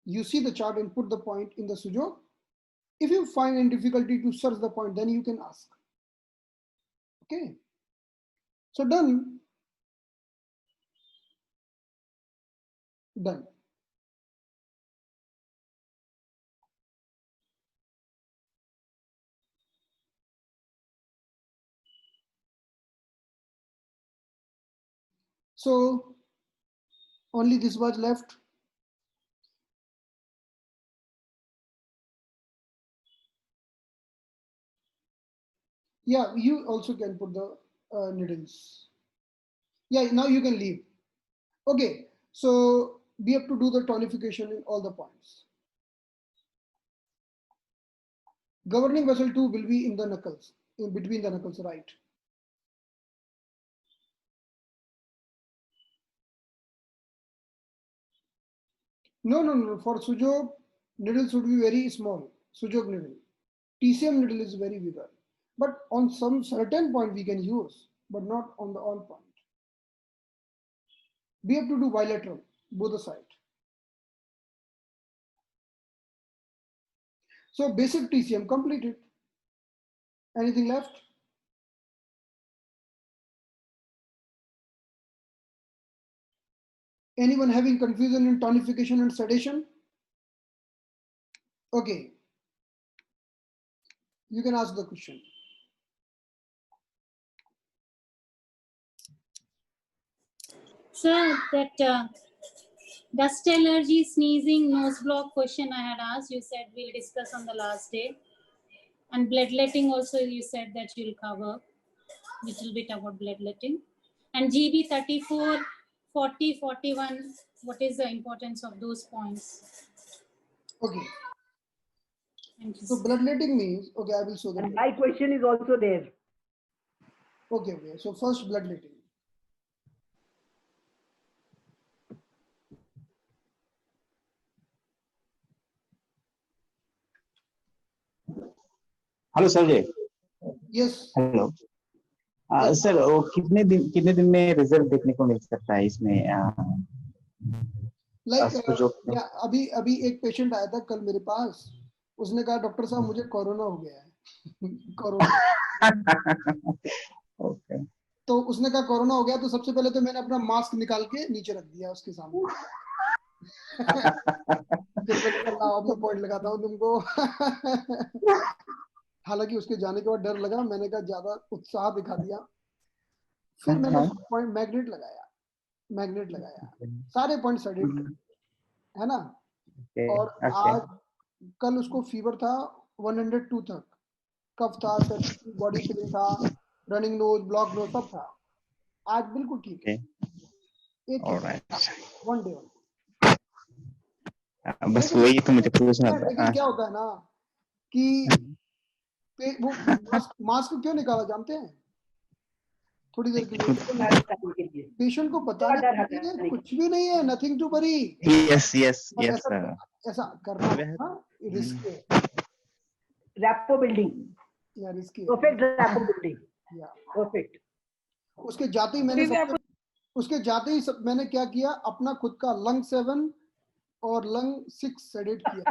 You see the chart and put the point in the Sujok. If you find any difficulty to search the point, then you can ask. Okay. So done. Done. So only this was left. Yeah, you also can put the needles. Yeah, now you can leave. Okay, so we have to do the tonification in all the points. Governing vessel 2 will be in the knuckles, in between the knuckles, right? No. For Sujok, needle should be very small. Sujok needle. TCM needle is very bigger. But on some certain point we can use, but not on the all point. We have to do bilateral, both the side. So basic TCM completed. Anything left? Anyone having confusion in tonification and sedation? Okay. You can ask the question. Sir, that dust allergy, sneezing, nose block question I had asked, you said we'll discuss on the last day. And bloodletting also you said that you'll cover little bit about bloodletting. And GB 34, 40, 41, what is the importance of those points? Okay. Thank you. So bloodletting means, okay, I will show them. And my question is also there. Okay. So first bloodletting. Hello sir ji. Yes. Hello sir, वो कितने दिन में result देखने को मिल सकता है इसमें? या अभी एक पेशेंट आया था कल मेरे पास, उसने कहा डॉक्टर साहब मुझे कोरोना हो गया है. कोरोना. ओके. तो उसने कहा कोरोना हो गया, तो सबसे पहले तो मैंने अपना मास्क निकाल के नीचे रख दिया उसके सामने। फिर मैंने कहा लाओ अब मैं पॉइंट लगाता हूँ तुमको। हालांकि उसके जाने के बाद डर लगा, मैंने कहा ज्यादा उत्साह दिखा दिया। फिर मैंने हाँ, उसको पॉइंट मैग्नेट लगाया, सारे पॉइंट सेडेड कर, है ना। ओके और ओके आज कल उसको फीवर था 102 तक, कफ था, सर्दी, बॉडी पेन था, रनिंग नोज, ब्लॉक नोज, सब था। आज बिल्कुल ठीक है, एक केस, ऑलराइट। One day. बस वही तो मुझे पूछना था। लेकिन क्या होता है ना कि वो मास्क क्यों निकाला जानते हैं? थोड़ी देर के खुद लिए पेशेंट को बताने के लिए कुछ भी नहीं है, nothing to worry. Yes yes पर यस ऐसा करना ना रिस्क है, रैपो बिल्डिंग, या रिस्क है परफेक्ट रैपो बिल्डिंग, या। परफेक्ट। उसके जाते ही मैंने मैंने क्या किया, अपना खुद का लंग 7 और लंग 6 सेडेट किया।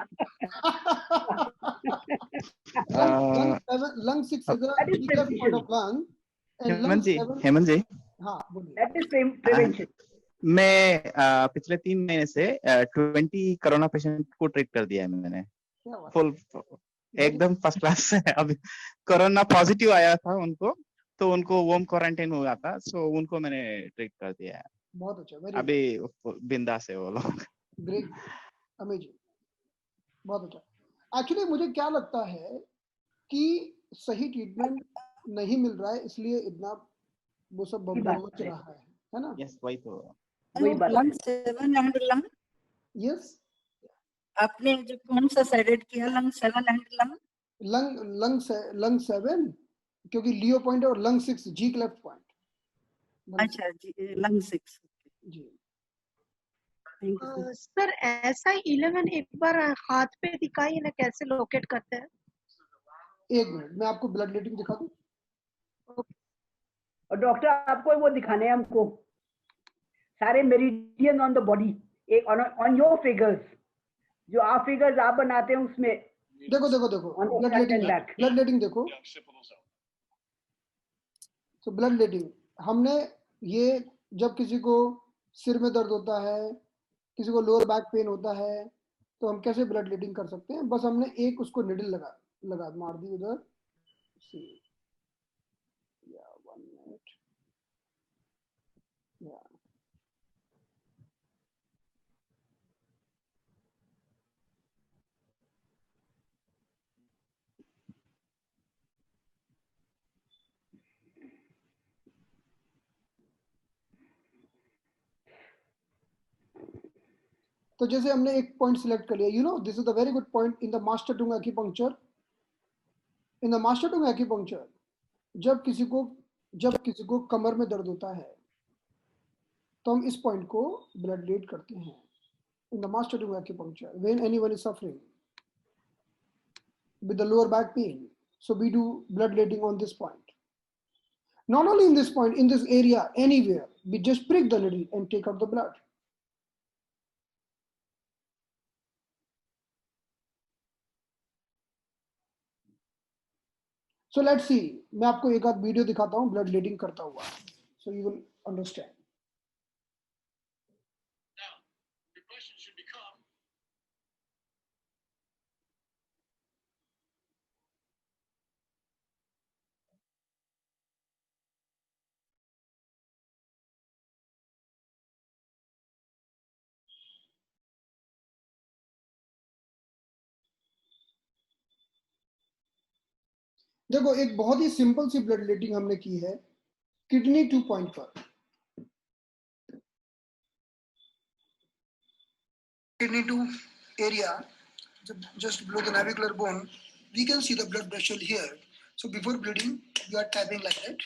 Lung 6 is That is the point prevention. Of lung, and lung 7। Hemant ji, हाँ बोलिए। That is prevention. मैं पिछले 3 महीने से 20 कोरोना पेशेंट को ट्रीट कर दिया है मैंने, क्या बात फुल है। एकदम फर्स्ट क्लास से। अभी कोरोना पॉजिटिव आया था उनको, तो उनको होम क्वारंटाइन हुआ था, सो उनको मैंने ट्रीट कर दिया है। बहुत अच्छा, वेरी अभी बिंदास है वो लोग। ग्रेट, अमेजिंग, बहुत अच्छा। एक्चुअली मुझे क्या लगता है कि सही ट्रीटमेंट नहीं मिल रहा है, इसलिए इतना वो सब मच रहा है ना। यस वही तो। वही बात लंग 7 एंड लंग, यस, आपने जो कौन सा सेडेट किया, lung 7 and lung? Lung lung 7 क्योंकि लियो पॉइंट है, और लंग 6 जी क्लेफ्ट पॉइंट। अच्छा जी, लंग 6 जी थैंक यू। सर ऐसा 11 एक बार हाथ पे दिखाइए ना, कैसे लोकेट करते हैं? एक मिनट, मैं आपको ब्लड लेटिंग दिखा दूं। और डॉक्टर आपको वो दिखाने हैं हमको सारे मेरिडियन ऑन द बॉडी, एक ऑन योर फिगर्स, जो आप फिगर्स आप बनाते हैं उसमें। देखो देखो देखो, On the blood front and letting, back. Blood letting देखो। तो ब्लड लेटिंग हमने ये, जब किसी को सिर में दर्द होता है, किसी को लोअर बैक पेन होता है, तो हम कैसे ब्लड लेटिंग कर सकते हैं? बस हमने एक उसको निडल लगा मार दी उधर। या 1 मिनट, या तो जैसे हमने एक पॉइंट सिलेक्ट कर लिया, you know this is the very good point in the master tongue acupuncture. In the master tongue acupuncture, जब किसी को कमर में दर्द होता है, तो हम इस पॉइंट को ब्लड लेट करते हैं। In the master tongue acupuncture, when anyone is suffering with the lower back pain, so we do blood letting on this point. Not only in this point, in this area, anywhere, we just prick the needle and take out the blood. So let's see, मैं आपको एक आध video दिखाता हूँ blood letting करता हुआ, so you will understand. Now, the question should become, देखो एक बहुत ही सिंपल सी ब्लड लेटिंग हमने की है किडनी 2 पॉइंट पर। Kidney 2 area, just below the navicular bone, we can see the blood vessel here. So before bleeding, you are tapping like that.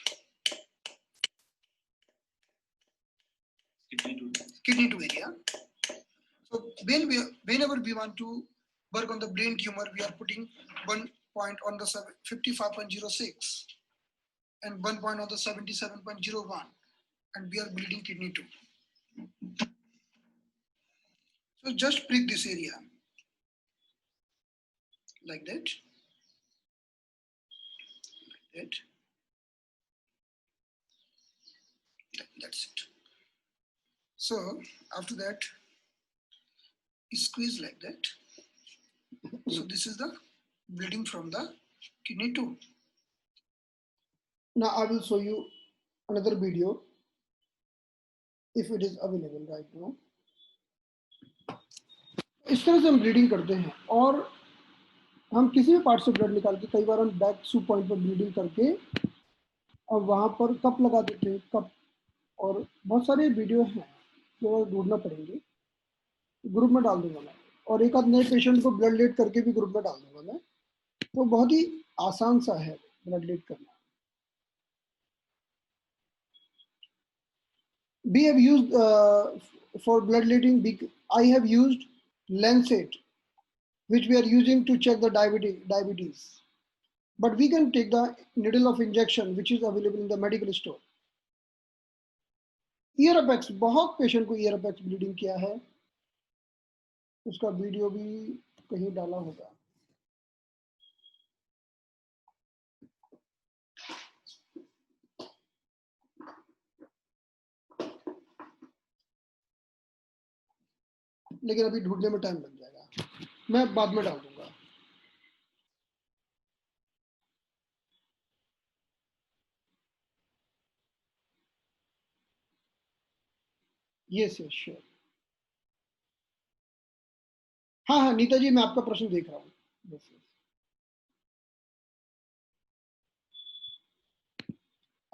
Kidney 2 area. So whenever we want to work on the brain tumor, we are putting 1 point on the 55.06 and 1 point on the 77.01, and we are bleeding kidney 2. So just prick this area like that, like that. That's it. So after that, squeeze like that. So this is the bleeding from the kidney too. Now I will show you another video if it is available right now. इस तरह से हम bleeding करते हैं और हम किसी भी पार्ट से ब्लड निकाल के, कई बार हम बैक सूप पॉइंट पर ब्लीडिंग करके और वहां पर कप लगा देते हैं, कप। और बहुत सारे वीडियो हैं जो ढूंढना पड़ेंगे, ग्रुप में डाल दूंगा मैं, और एक आध नए पेशेंट को ब्लड लेट करके भी ग्रुप में डाल दूंगा मैं। तो बहुत ही आसान सा है ब्लड लेट करना। We have used for bloodletting. I have used Lancet, which we are using to check the diabetes. But we can take the needle of injection, which is available in the medical store. Ear apex, बहुत patient को ear apex bleeding किया है, उसका video भी कहीं डाला होगा। लेकिन अभी ढूंढने में टाइम लग जाएगा, मैं बाद में डाल दूंगा। Yes yes sure. हाँ हाँ नीता जी, मैं आपका प्रश्न देख रहा हूँ। Yes yes.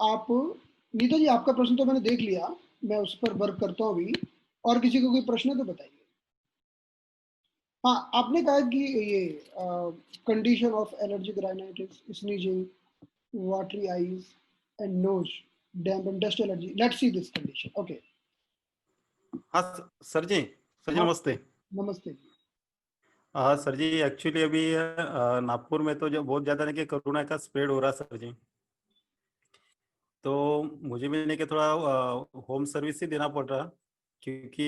आप नीता जी, आपका प्रश्न तो मैंने देख लिया, मैं उस पर वर्क करता हूँ अभी। और किसी को कोई प्रश्न है तो बताइए। हाँ, आपने कहा कि ये condition of allergic rhinitis, sneezing, watery eyes and nose, damp and dust allergy. Let's see this condition. Okay. हाँ सर जी, हाँ, नमस्ते। नमस्ते। हाँ सर जी, एक्चुअली अभी नागपुर में तो जो बहुत ज्यादा है कि कोरोना का स्प्रेड हो रहा है सर जी, तो मुझे भी नहीं कि थोड़ा होम सर्विस ही देना पड़ रहा, क्योंकि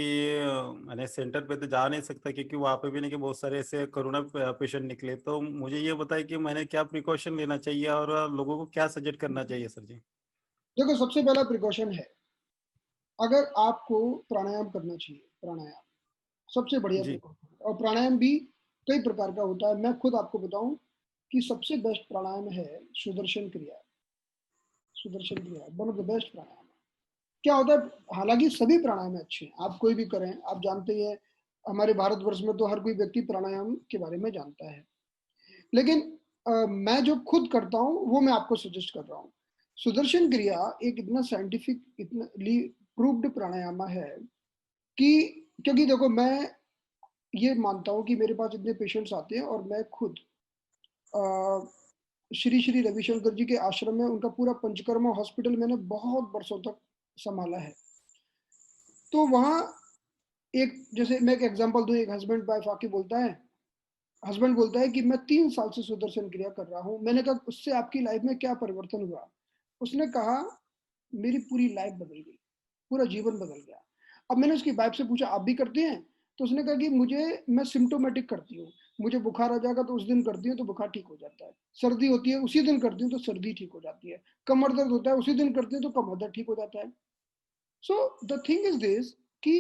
मैंने सेंटर पे तो जा नहीं सकता, क्योंकि वहाँ पे भी नहीं कि बहुत सारे ऐसे कोरोना पेशेंट निकले। तो मुझे ये बताइए कि मैंने क्या प्रिकॉशन लेना चाहिए और लोगों को क्या सजेस्ट करना चाहिए सर जी। देखो, सबसे पहला प्रिकॉशन है, अगर आपको प्राणायाम करना चाहिए, प्राणायाम सबसे बढ़िया जी। प्रिकॉशन। और प्राणायाम भी कई प्रकार का होता है। मैं खुद आपको बताऊं कि सबसे बेस्ट प्राणायाम है सुदर्शन क्रिया। सुदर्शन क्रिया वन ऑफ द बेस्ट प्राणायाम। क्या होता है, हालांकि सभी प्राणायाम अच्छे हैं, आप कोई भी करें। आप जानते हैं हमारे भारतवर्ष में तो हर कोई व्यक्ति प्राणायाम के बारे में जानता है, लेकिन मैं जो खुद करता हूं वो मैं आपको सजेस्ट कर रहा हूं। सुदर्शन क्रिया एक इतना साइंटिफिक, इतना प्रूव्ड प्राणायाम है कि, क्योंकि देखो, मैं ये मानता हूं कि मेरे पास इतने पेशेंट्स आते हैं और मैं खुद श्री श्री रविशंकर जी के आश्रम में उनका पूरा पंचकर्मा हॉस्पिटल मैंने बहुत बरसों तक संभाला है। तो वहाँ एक, जैसे मैं एक एग्जांपल दूं, एक हस्बैंड वाइफ आके बोलता है, हस्बैंड बोलता है कि मैं 3 साल से सुदर्शन क्रिया कर रहा हूँ। मैंने कहा, उससे आपकी लाइफ में क्या परिवर्तन हुआ? उसने कहा, मेरी पूरी लाइफ बदल गई, पूरा जीवन बदल गया। अब मैंने उसकी वाइफ से पूछा, आप भी करते हैं? तो उसने कहा कि मैं सिम्टोमेटिक करती हूँ, मुझे बुखार आ जाएगा तो उस दिन करती हूँ तो बुखार ठीक हो जाता है, सर्दी होती है उसी दिन करती हूँ तो सर्दी ठीक हो जाती है, कमर दर्द होता है उसी दिन करती हूँ तो कमर दर्द ठीक हो जाता है। So the thing is this कि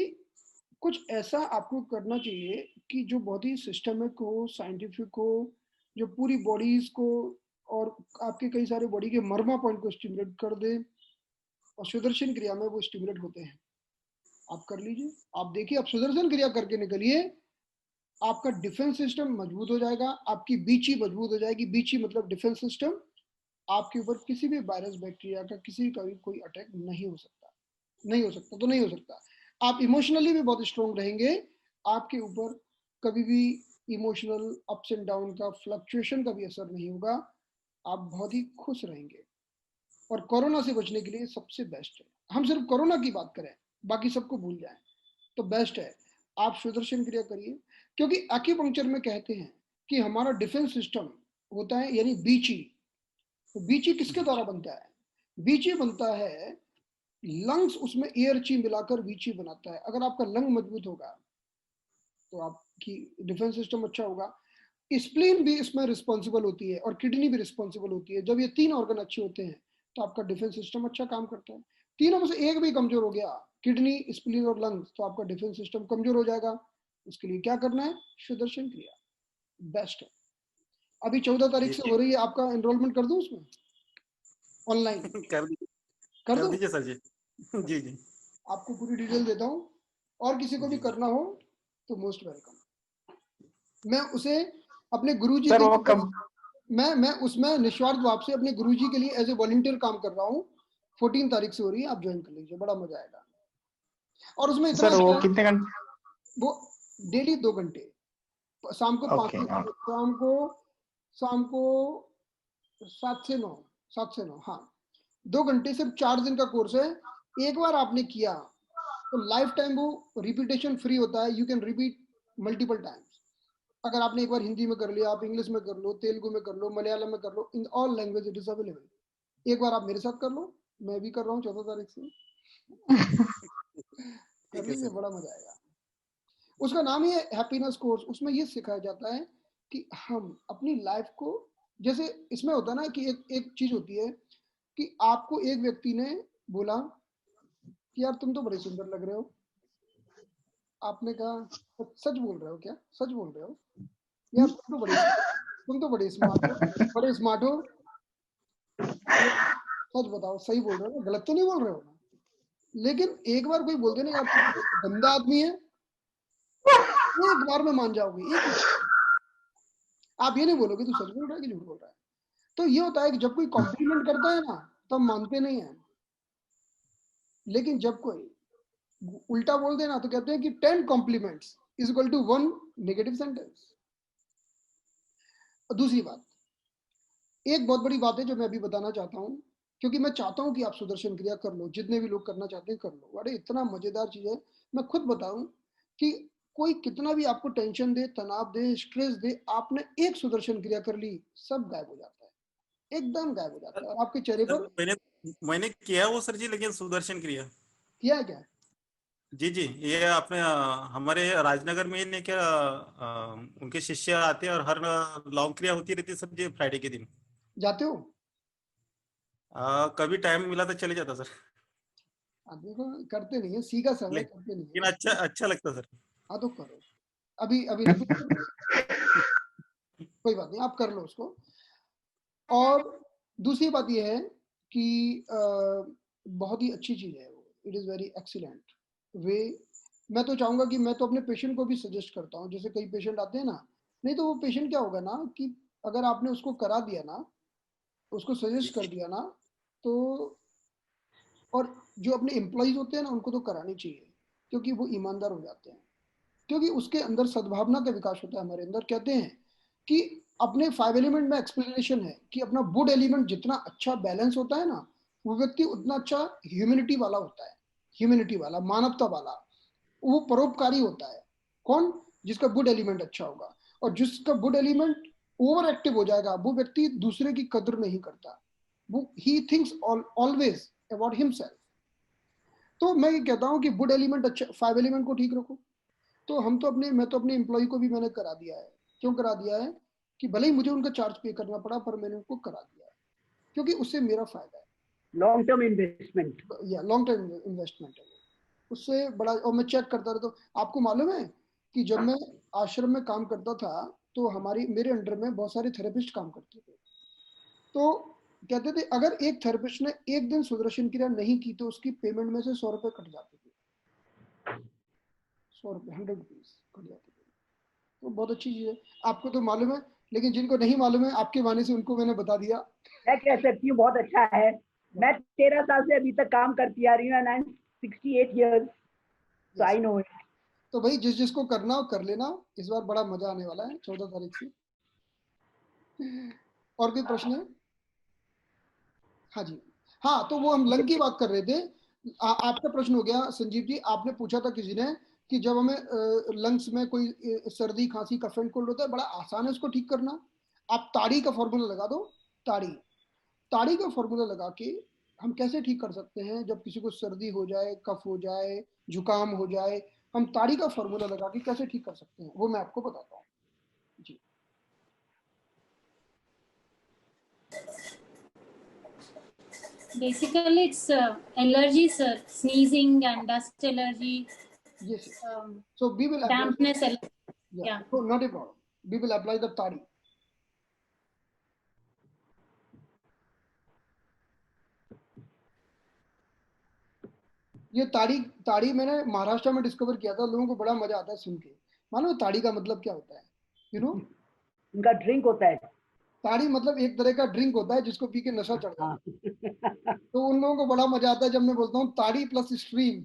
कुछ ऐसा आपको करना चाहिए कि जो बहुत ही सिस्टमिक हो, साइंटिफिक हो, जो पूरी बॉडीज को और आपके कई सारे बॉडी के मर्मा पॉइंट को स्टिमुलेट कर दे। और सुदर्शन क्रिया में वो स्टिमुलेट होते हैं। आप कर लीजिए, आप देखिए, आप सुदर्शन क्रिया करके निकलिए, आपका डिफेंस सिस्टम मजबूत हो जाएगा, आपकी बीची मजबूत हो जाएगी। बीची मतलब डिफेंस सिस्टम। आपके ऊपर किसी भी वायरस, बैक्टीरिया का किसी का भी कोई अटैक नहीं हो सकता। नहीं हो सकता तो नहीं हो सकता। आप इमोशनली भी बहुत स्ट्रॉन्ग रहेंगे, आपके ऊपर कभी भी इमोशनल अप्स एंड डाउन का, फ्लक्चुएशन का भी असर नहीं होगा। आप बहुत ही खुश रहेंगे। और कोरोना से बचने के लिए सबसे बेस्ट है, हम सिर्फ कोरोना की बात करें, बाकी सबको भूल जाएं, तो बेस्ट है आप सुदर्शन क्रिया करिए। क्योंकि एक्यूपंक्चर में कहते हैं कि हमारा डिफेंस सिस्टम होता है, यानी बीची। तो बीची किसके द्वारा बनता है? बीची बनता है लंग्स, उसमें एयर ची मिलाकर बीची बनाता है। अगर आपका लंग मजबूत होगा तो आपकी डिफेंस सिस्टम अच्छा होगा। स्प्लीन भी इसमें रिस्पॉन्सिबल होती है और किडनी भी रिस्पॉन्सिबल होती है। जब ये 3 ऑर्गन अच्छे होते हैं तो आपका डिफेंस सिस्टम अच्छा काम करता है। तीनों में से एक भी कमजोर हो गया, किडनी, स्प्लीन और लंग्स, तो आपका डिफेंस सिस्टम कमजोर हो जाएगा। उसके लिए क्या करना है? सुदर्शन क्रिया बेस्ट है। अभी 14 तारीख जी से जी हो रही है, आपका एनरोलमेंट कर दूं उसमें ऑनलाइन? कर दीजिए, कर कर दूं? दीजिए सर जी। जी जी आपको पूरी डिटेल देता हूँ, और किसी को भी जी करना हो तो मोस्ट वेलकम। मैं उसे अपने गुरुजी सर के वो लिए कब? मैं उसमें निस्वार्थ भाव से अपने गुरुजी के लिए एज ए वॉलंटियर काम कर रहा हूँ। 14 तारीख से हो रही है, आप ज्वाइन कर लीजिए, बड़ा मजा आएगा। और उसमें इतना सर वो अच्छा है, कितने घंटे? वो डेली 2 घंटे, शाम को ओके, 5 शाम को 7 से 9, 7 से 9, हाँ 2 घंटे, सिर्फ 4 दिन का कोर्स है। एक बार आपने किया तो लाइफ टाइम वो रिपीटेशन फ्री होता है, you can repeat multiple times. अगर आपने एक बार हिंदी में कर लिया, आप इंग्लिश में कर लो, तेलुगु में कर लो, मलयालम में कर लो, in all language it is available. एक बार आप मेरे साथ कर लो, मैं भी कर रहा हूँ 14 तारीख से, कर ठीक है लीजिए, सर। बड़ा मजा आएगा। उसका नाम ही है हैप्पीनेस कोर्स। उसमें ये सिखाया जाता है कि हम अपनी लाइफ को, जैसे इसमें होता है ना कि एक एक चीज होती है कि आपको एक व्यक्ति ने बोला कि यार तुम तो बड़े सुंदर लग रहे हो। आपने कहा सच बोल रहे हो क्या? सच बोल रहे हो यार, तुम तो बड़े स्मार्ट हो, बड़े स्मार्ट हो, सच बताओ, सही बोल रहे हो ना, गलत तो नहीं बोल रहे हो ना? लेकिन एक बार कोई बोलते ना यार तू तो गंदा आदमी है, एक बार में मान जाओगे, एक बार। आप ये नहीं बोलोगे तू सच बोल रहा है कि झूठ बोल रहा है। तो ये होता है कि जब कोई कॉम्प्लीमेंट करता है ना, तब मानते नहीं है, लेकिन जब कोई उल्टा बोल देना तो कहते हैं कि 10 compliments is equal to 1 negative sentence. दूसरी बात, एक बहुत बड़ी बात है जो मैं अभी बताना चाहता हूँ, क्योंकि मैं चाहता हूँ कि आप सुदर्शन क्रिया कर लो, जितने भी लोग करना चाहते हैं कर लो। अरे इतना मजेदार चीज है, मैं खुद बताऊं कि कोई कितना भी आपको टेंशन दे, तनाव दे, स्ट्रेस दे, आपने एक सुदर्शन क्रिया कर ली, सब गायब हो जाता है, एकदम गायब हो जाता है, और आपके चेहरे सर पर मैंने मैंने किया वो सर जी, लेकिन सुदर्शन क्रिया। किया है क्या? जी जी, ये आपने हमारे राजनगर में ने क्या उनके शिष्य आते हैं और हर लॉन्ग क्रिया होती रहती है सर जी, फ्राइडे के दिन। जाते हो? कभी टाइम मिला तो चले जाता सर। आदमी को करते नहीं है, सीखा सब है, करते नहीं लेकिन है। अच्छा अच्छा लगता सर। हाँ तो करो, अभी अभी रिपीट, कोई बात नहीं, आप कर लो उसको। और दूसरी बात यह है कि बहुत ही अच्छी चीज है वो, इट इज वेरी एक्सीलेंट वे। मैं तो चाहूंगा कि मैं तो अपने पेशेंट को भी सजेस्ट करता हूँ, जैसे कई पेशेंट आते हैं ना, नहीं तो वो पेशेंट क्या होगा ना कि अगर आपने उसको करा दिया ना, उसको जी सजेस्ट कर जी दिया ना, तो और जो अपने एम्प्लॉयज होते हैं ना उनको तो करानी चाहिए, क्योंकि वो ईमानदार हो जाते हैं, क्योंकि उसके अंदर सद्भावना का विकास होता है। हमारे अंदर कहते हैं कि अपने 5 एलिमेंट में एक्सप्लेनेशन है कि अपना वुड एलिमेंट जितना अच्छा बैलेंस होता है ना, वो व्यक्ति उतना अच्छा ह्यूमैनिटी वाला होता है, ह्यूमैनिटी वाला, मानवता वाला, वो परोपकारी होता है। कौन? जिसका वुड एलिमेंट अच्छा होगा। और जिसका वुड एलिमेंट ओवर एक्टिव हो जाएगा, वो व्यक्ति दूसरे की कदर नहीं करता, वो he thinks always about himself. तो मैं ये कहता हूँ कि वुड एलिमेंट अच्छा, 5 एलिमेंट को ठीक रखो। तो मैं तो अपने एम्प्लॉय को भी मैंने करा दिया है। क्यों करा दिया है? कि भले ही मुझे उनका चार्ज पे करना पड़ा, पर मैंने उनको करा दिया है, क्योंकि उससे मेरा फायदा है, लॉन्ग टर्म इन्वेस्टमेंट। या लॉन्ग टर्म इन्वेस्टमेंट है वो, उससे बड़ा। और मैं चेक करता रहता हूँ। आपको मालूम है कि जब मैं आश्रम में काम करता था, तो मेरे अंडर में बहुत सारे थेरेपिस्ट काम करते थे। तो कहते थे अगर एक थेरेपिस्ट ने एक दिन सुदर्शन क्रिया नहीं की तो उसकी पेमेंट में से 100 रुपए कट जाते थे, 100 रुपए, 100 रुपीज कट जाते थे। तो बहुत अच्छी चीज है, आपको तो मालूम है, लेकिन जिनको नहीं मालूम है, आपके वाणी से उनको मैंने बता दिया। मैं कह सकती हूँ बहुत अच्छा है। मैं 13 साल से अभी तक काम करती आ रही हूँ, and I am 68 years, so I know it. तो भाई जिस जिसको करना हो कर लेना, इस बार बड़ा मजा आने वाला है 14 तारीख से। और कोई प्रश्न है? हाँ जी, हाँ तो वो हम लंग की बात कर रहे थे। आपका प्रश्न हो गया संजीव जी, आपने पूछा था किसी ने कि जब हमें लंग्स में कोई सर्दी खांसी कफ एंड कोल्ड होता है, बड़ा आसान है उसको ठीक करना। आप ताड़ी का फॉर्मूला लगा दो, ताड़ी, ताड़ी का फॉर्मूला लगा के हम कैसे ठीक कर सकते हैं, जब किसी को सर्दी हो जाए, कफ हो जाए, जुकाम हो जाए, हम ताड़ी का फॉर्मूला लगा के कैसे ठीक कर सकते हैं, वो मैं आपको बताता हूँ जी। Basically, it's allergy, sir. Sneezing and dust allergy, Yes, yes. So we will apply, dampness. yeah. So not a problem. We will apply the tari. ये ताड़ी मैंने महाराष्ट्र में डिस्कवर किया था, लोगों को बड़ा मजा आता है सुन के। मालूम ताड़ी का मतलब क्या होता है? यू नो, उनका ड्रिंक होता है। ताड़ी मतलब एक तरह का ड्रिंक होता है जिसको पी के नशा चढ़ जाता है। तो उन लोगों को बड़ा मजा आता है जब मैं बोलता हूँ ताड़ी प्लस स्ट्रीम।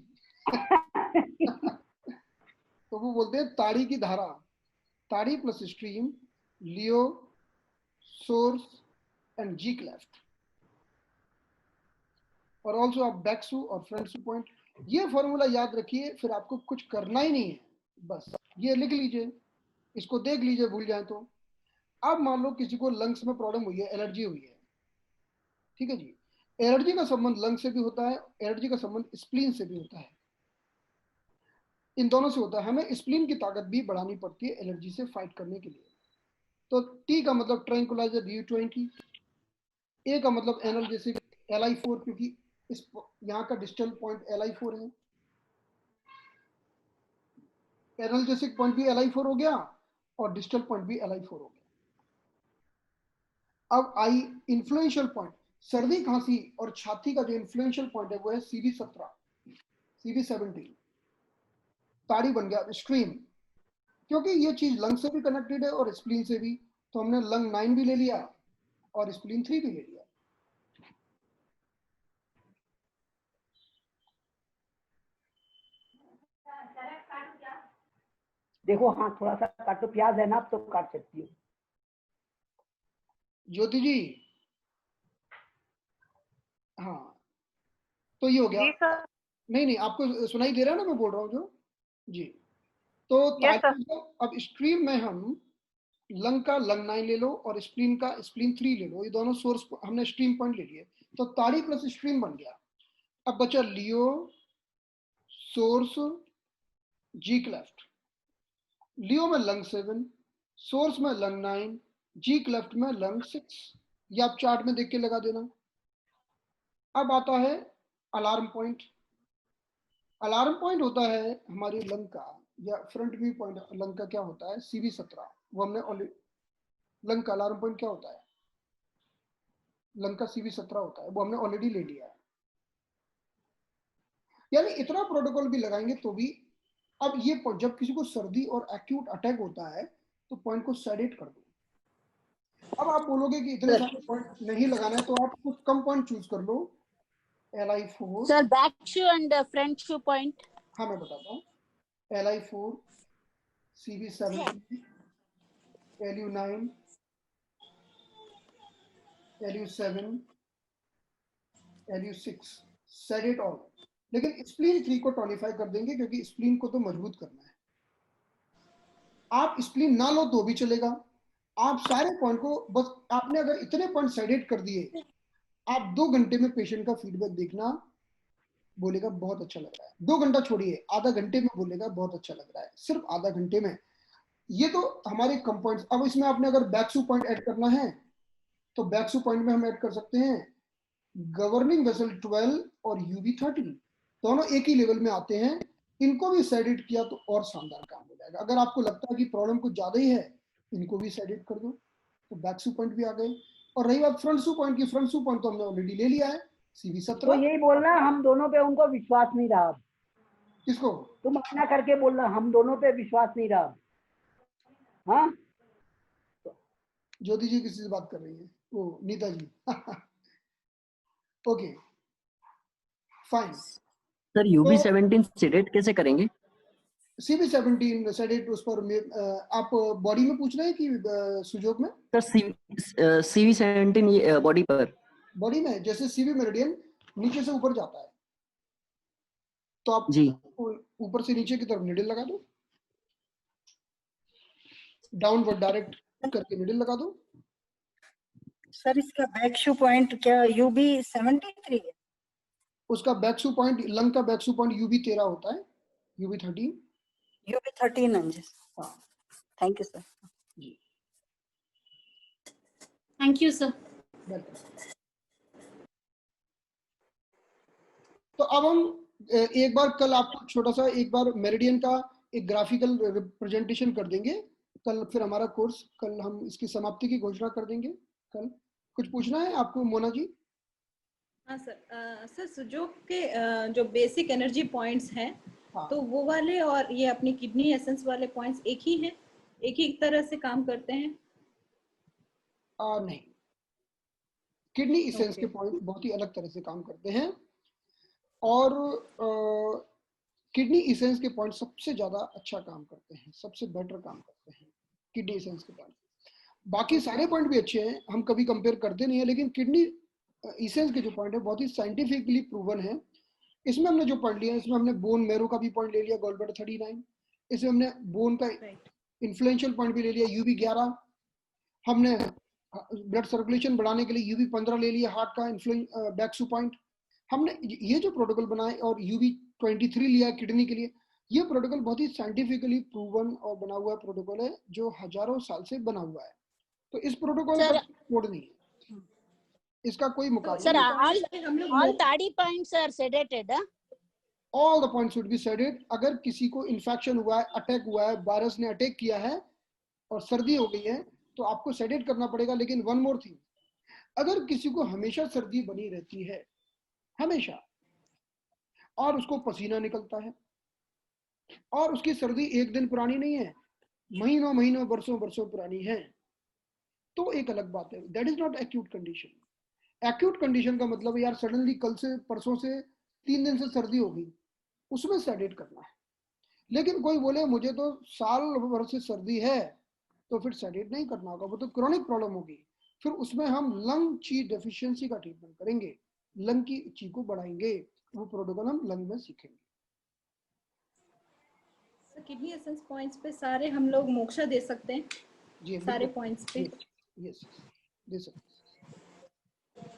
तो वो बोलते हैं ताड़ी की धारा, ताड़ी plus stream, Leo, source and G cleft, और ऑल्सो आप बैक्सू और फ्रंटसू पॉइंट। ये फॉर्मूला याद रखिए, फिर आपको कुछ करना ही नहीं है, बस ये लिख लीजिए, इसको देख लीजिए, भूल जाए तो। अब मान लो किसी को लंग्स में प्रॉब्लम हुई है, एलर्जी हुई है, ठीक है जी। एलर्जी का संबंध लंग से भी होता है, एलर्जी का संबंध स्प्लीन से भी होता है, इन दोनों से होता है। हमें स्प्लीन की ताकत भी बढ़ानी पड़ती है एलर्जी से फाइट करने के लिए। तो टी का मतलब ट्रैंकुलाइजर U20, ए का मतलब एनाल्जेसिक Li4, क्योंकि इस यहाँ का डिस्टल पॉइंट Li4 है, एनाल्जेसिक पॉइंट भी Li4 हो गया और डिस्टल पॉइंट भी Li4 हो गया। अब आई इन्फ्लुएंशियल पॉइंट, सर्दी खांसी और छाती का जो इन्फ्लुएंशियल पॉइंट है वो है CV17, CV17। ताड़ी बन गया स्ट्रीम, क्योंकि ये चीज लंग से भी कनेक्टेड है और स्प्लीन से भी, तो हमने लंग 9 भी ले लिया और स्प्लीन 3 भी ले लिया। देखो हाँ, थोड़ा सा काटो, प्याज है ना, अब तो काट सकती हो। ज्योति जी, हाँ, तो ये हो गया। जी सर। नहीं, आपको सुनाई दे रहा है ना मैं बोल रहा हूँ जो जी। तो यस सर। अब स्ट्रीम में हम लंग का लंग 9 ले लो और स्प्लीन का स्प्लीन 3 ले लो, ये दोनों सोर्स हमने स्ट्रीम पॉइंट ले लिए, तो ताड़ी प्लस स्ट्रीम बन गया। अब बचा लियो, सोर्स, जी क्लेफ्ट। लियो में लंग 7, सोर्स में लंग 9, जी क्लेफ्ट में लंग 6। ये आप चार्ट में देख के लगा देना। अब आता है अलार्म पॉइंट। अलार्म पॉइंट होता है हमारी लंग का, या फ्रंट व्यू पॉइंट लंग का क्या होता है, CV17। वो हमने ऑलरेडी, लंग का अलार्म पॉइंट क्या होता है, लंग का CV17 होता है, वो हमने ऑलरेडी ले लिया है। यानी इतना प्रोटोकॉल भी लगाएंगे तो भी। अब ये जब किसी को सर्दी और एक्यूट अटैक होता है तो पॉइंट को सेडेट कर दो। अब आप बोलोगे कि इतने सारे पॉइंट नहीं लगाना है, तो आप कुछ कम पॉइंट चूज कर लो। Li4, sir back shoe and front shoe point. हाँ मैं बताता हूँ, Li4, CV17, Lu9, Lu7, Lu6, sedate all. लेकिन स्प्लीन 3 को टॉनिफाई कर देंगे, क्योंकि स्प्लीन को तो मजबूत करना है। आप स्प्लीन ना लो तो भी चलेगा, आप सारे पॉइंट को, बस आपने अगर इतने पॉइंट सेडेट कर दिए, आप 2 घंटे में पेशेंट का फीडबैक देखना, बोलेगा बहुत अच्छा लग रहा है। 2 घंटा छोड़िए, आधा घंटे में बोलेगा बहुत अच्छा लग रहा है, सिर्फ आधा घंटे में। ये तो हमारे कम पॉइंट्स। अब इसमें आपने अगर बैक्सू पॉइंट ऐड करना है तो बैक्सू पॉइंट में हम ऐड कर सकते हैं गवर्निंग वेसल 12 और UV13, दोनों एक ही लेवल में आते हैं। इनको भी सेडेट किया तो और शानदार काम हो जाएगा। अगर आपको लगता है कि प्रॉब्लम कुछ ज्यादा ही है, इनको भी सेडेट कर दो, तो बैक्सू पॉइंट भी आ गए। और रही बात फ्रंट सू पॉइंट की, फ्रंट सू पॉइंट तो हमने ऑलरेडी ले लिया है, तो CV17। यही बोलना, हम दोनों पे उनको विश्वास नहीं रहा। किसको? तुम अपना करके बोलना, हम दोनों पे विश्वास नहीं रहा। हाँ, ज्योति जी किसी से बात कर रही है, वो Neeta ji. Okay fine. Sir UB17 sedate कैसे करेंगे? CV17 सेडेट उस पर आप बॉडी में पूछ रहे हैं कि सुजोग में? सर CV17 ये बॉडी पर, बॉडी में जैसे CV मेरिडियन नीचे से ऊपर जाता है, तो आप जी ऊपर से नीचे की तरफ निडल लगा दो, डाउनवर्ड डायरेक्ट करके निडल लगा दो। सर इसका बैक शू पॉइंट क्या UB73 है? उसका बैक्सू पॉइंट, लंग का बैक्सू पॉइंट UB13 होता है, UB13। UB13 अंजी। हाँ थैंक यू सर। जी, Thank you, sir. वेलकम। तो अब हम एक बार कल आपको छोटा सा एक बार मेरिडियन का एक ग्राफिकल रिप्रेजेंटेशन कर देंगे कल, फिर हमारा कोर्स कल हम इसकी समाप्ति की घोषणा कर देंगे कल। कुछ पूछना है आपको मोना जी? हाँ सर। सर सुजोग के जो बेसिक एनर्जी पॉइंट्स हैं, हाँ। तो वो वाले और ये अपनी किडनी एसेंस वाले पॉइंट्स एक ही हैं, एक ही तरह से काम करते हैं? नहीं, किडनी इसेंस के पॉइंट बहुत ही अलग तरह से काम करते हैं और किडनी इसेंस के पॉइंट सबसे ज्यादा अच्छा काम करते हैं, सबसे बेटर काम करते हैं किडनी इसेंस के पॉइंट। बाकी सारे पॉइंट भी अच्छे हैं, हम कभी कंपेयर करते नहीं है, लेकिन किडनी इसेंस के जो पॉइंट है बहुत ही साइंटिफिकली प्रूवन है। इसमें हमने जो पॉइंट लिया, इसमें हमने बोन मैरो का भी पॉइंट ले लिया, गॉलब्लैडर 39, इसमें हमने बोन का इन्फ्लुएंशियल पॉइंट भी ले लिया, UB 11, हमने ब्लड सर्कुलेशन बढ़ाने के लिए UB 15 ले लिया, हार्ट का बैक्सू पॉइंट। हमने ये जो प्रोटोकॉल बनाए और UB 23 लिया किडनी के लिए, ये प्रोटोकॉल बहुत ही साइंटिफिकली प्रूवन और बना हुआ प्रोटोकॉल है जो हजारों साल से बना हुआ है। तो इस प्रोटोकॉल का कोड नहीं है, इसका कोई मुकाबला नहीं। All 30 points are sedated, huh? All the points should be sedated. अगर किसी को इन्फेक्शन हुआ है, अटैक हुआ है, वायरस ने अटैक किया है और सर्दी हो गई है तो आपको सेडेट करना पड़ेगा। लेकिन वन मोर थिंग, अगर किसी को हमेशा सर्दी बनी रहती है, हमेशा, और उसको पसीना निकलता है और उसकी सर्दी एक दिन पुरानी नहीं है, महीनों महीनों वर्षों वर्षों पुरानी है, तो एक अलग बात है, that is not acute condition. Acute condition का मतलब यार सडनली कल से परसों से 3 दिन से सर्दी हो गई, उसमें सेडेट करना है। लेकिन कोई बोले मुझे तो साल भर से सर्दी है, तो फिर सेडेट नहीं करना होगा, वो तो क्रोनिक प्रॉब्लम होगी। फिर उसमें हम लंग ची डेफिशिएंसी का ट्रीटमेंट करेंगे, लंग की ची को बढ़ाएंगे, वो प्रोटोकॉल हम लंग में सीखेंगे। किडनी एसेंस पॉइंट्स पे सारे हम लोग मोक्षा दे सकते हैं? जी, सारे पॉइंट्स पे? यस, दे सकते।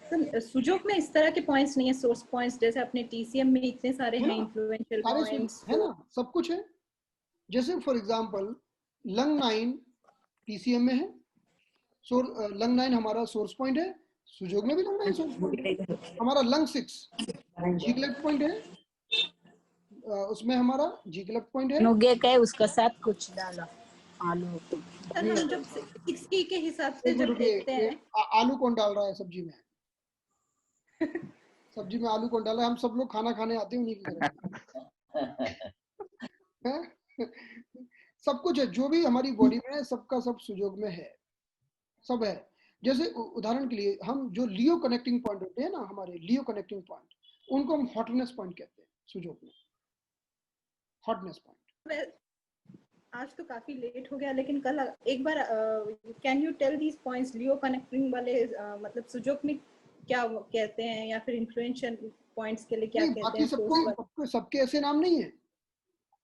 सर सुजोग में इस तरह के पॉइंट्स नहीं है, सोर्स पॉइंट्स जैसे अपने TCM में इतने सारे हैं, इन्फ्लुएंशियल पॉइंट्स है ना, सब कुछ है। जैसे फॉर एग्जांपल लंग 9 TCM में है, लंग 9 हमारा सोर्स पॉइंट है, सुजोग में भी लंग 9 सोर्स पॉइंट है। हमारा लंग 6 जीगलेट पॉइंट है, उसमें हमारा जीगलेट पॉइंट है। नुगे का है, उसका साथ कुछ डाला आलू। सर हम जब 60 के हिसाब से जब देखते हैं, आलू कौन डाल रहा है सब्जी में? सब्जी में आलू कौन डाला है? हम सब लोग खाना खाने आते हैं उन्हीं की तरह। सब कुछ है, जो भी हमारी बॉडी में है सबका सब सुजोग में है, सब है। जैसे उदाहरण के लिए हम जो लियो कनेक्टिंग पॉइंट होते हैं ना, हमारे लियो कनेक्टिंग पॉइंट, उनको हम हॉटनेस पॉइंट कहते हैं सुजोग में, हॉटनेस पॉइंट। आज तो काफी लेट हो गया, लेकिन कल एक बार can you tell these points, लियो कनेक्टिंग वाले मतलब सुजोग में क्या कहते हैं, या फिर इन्फ्लुएंशियल पॉइंट्स के लिए क्या कहते हैं? सबके ऐसे नाम नहीं है,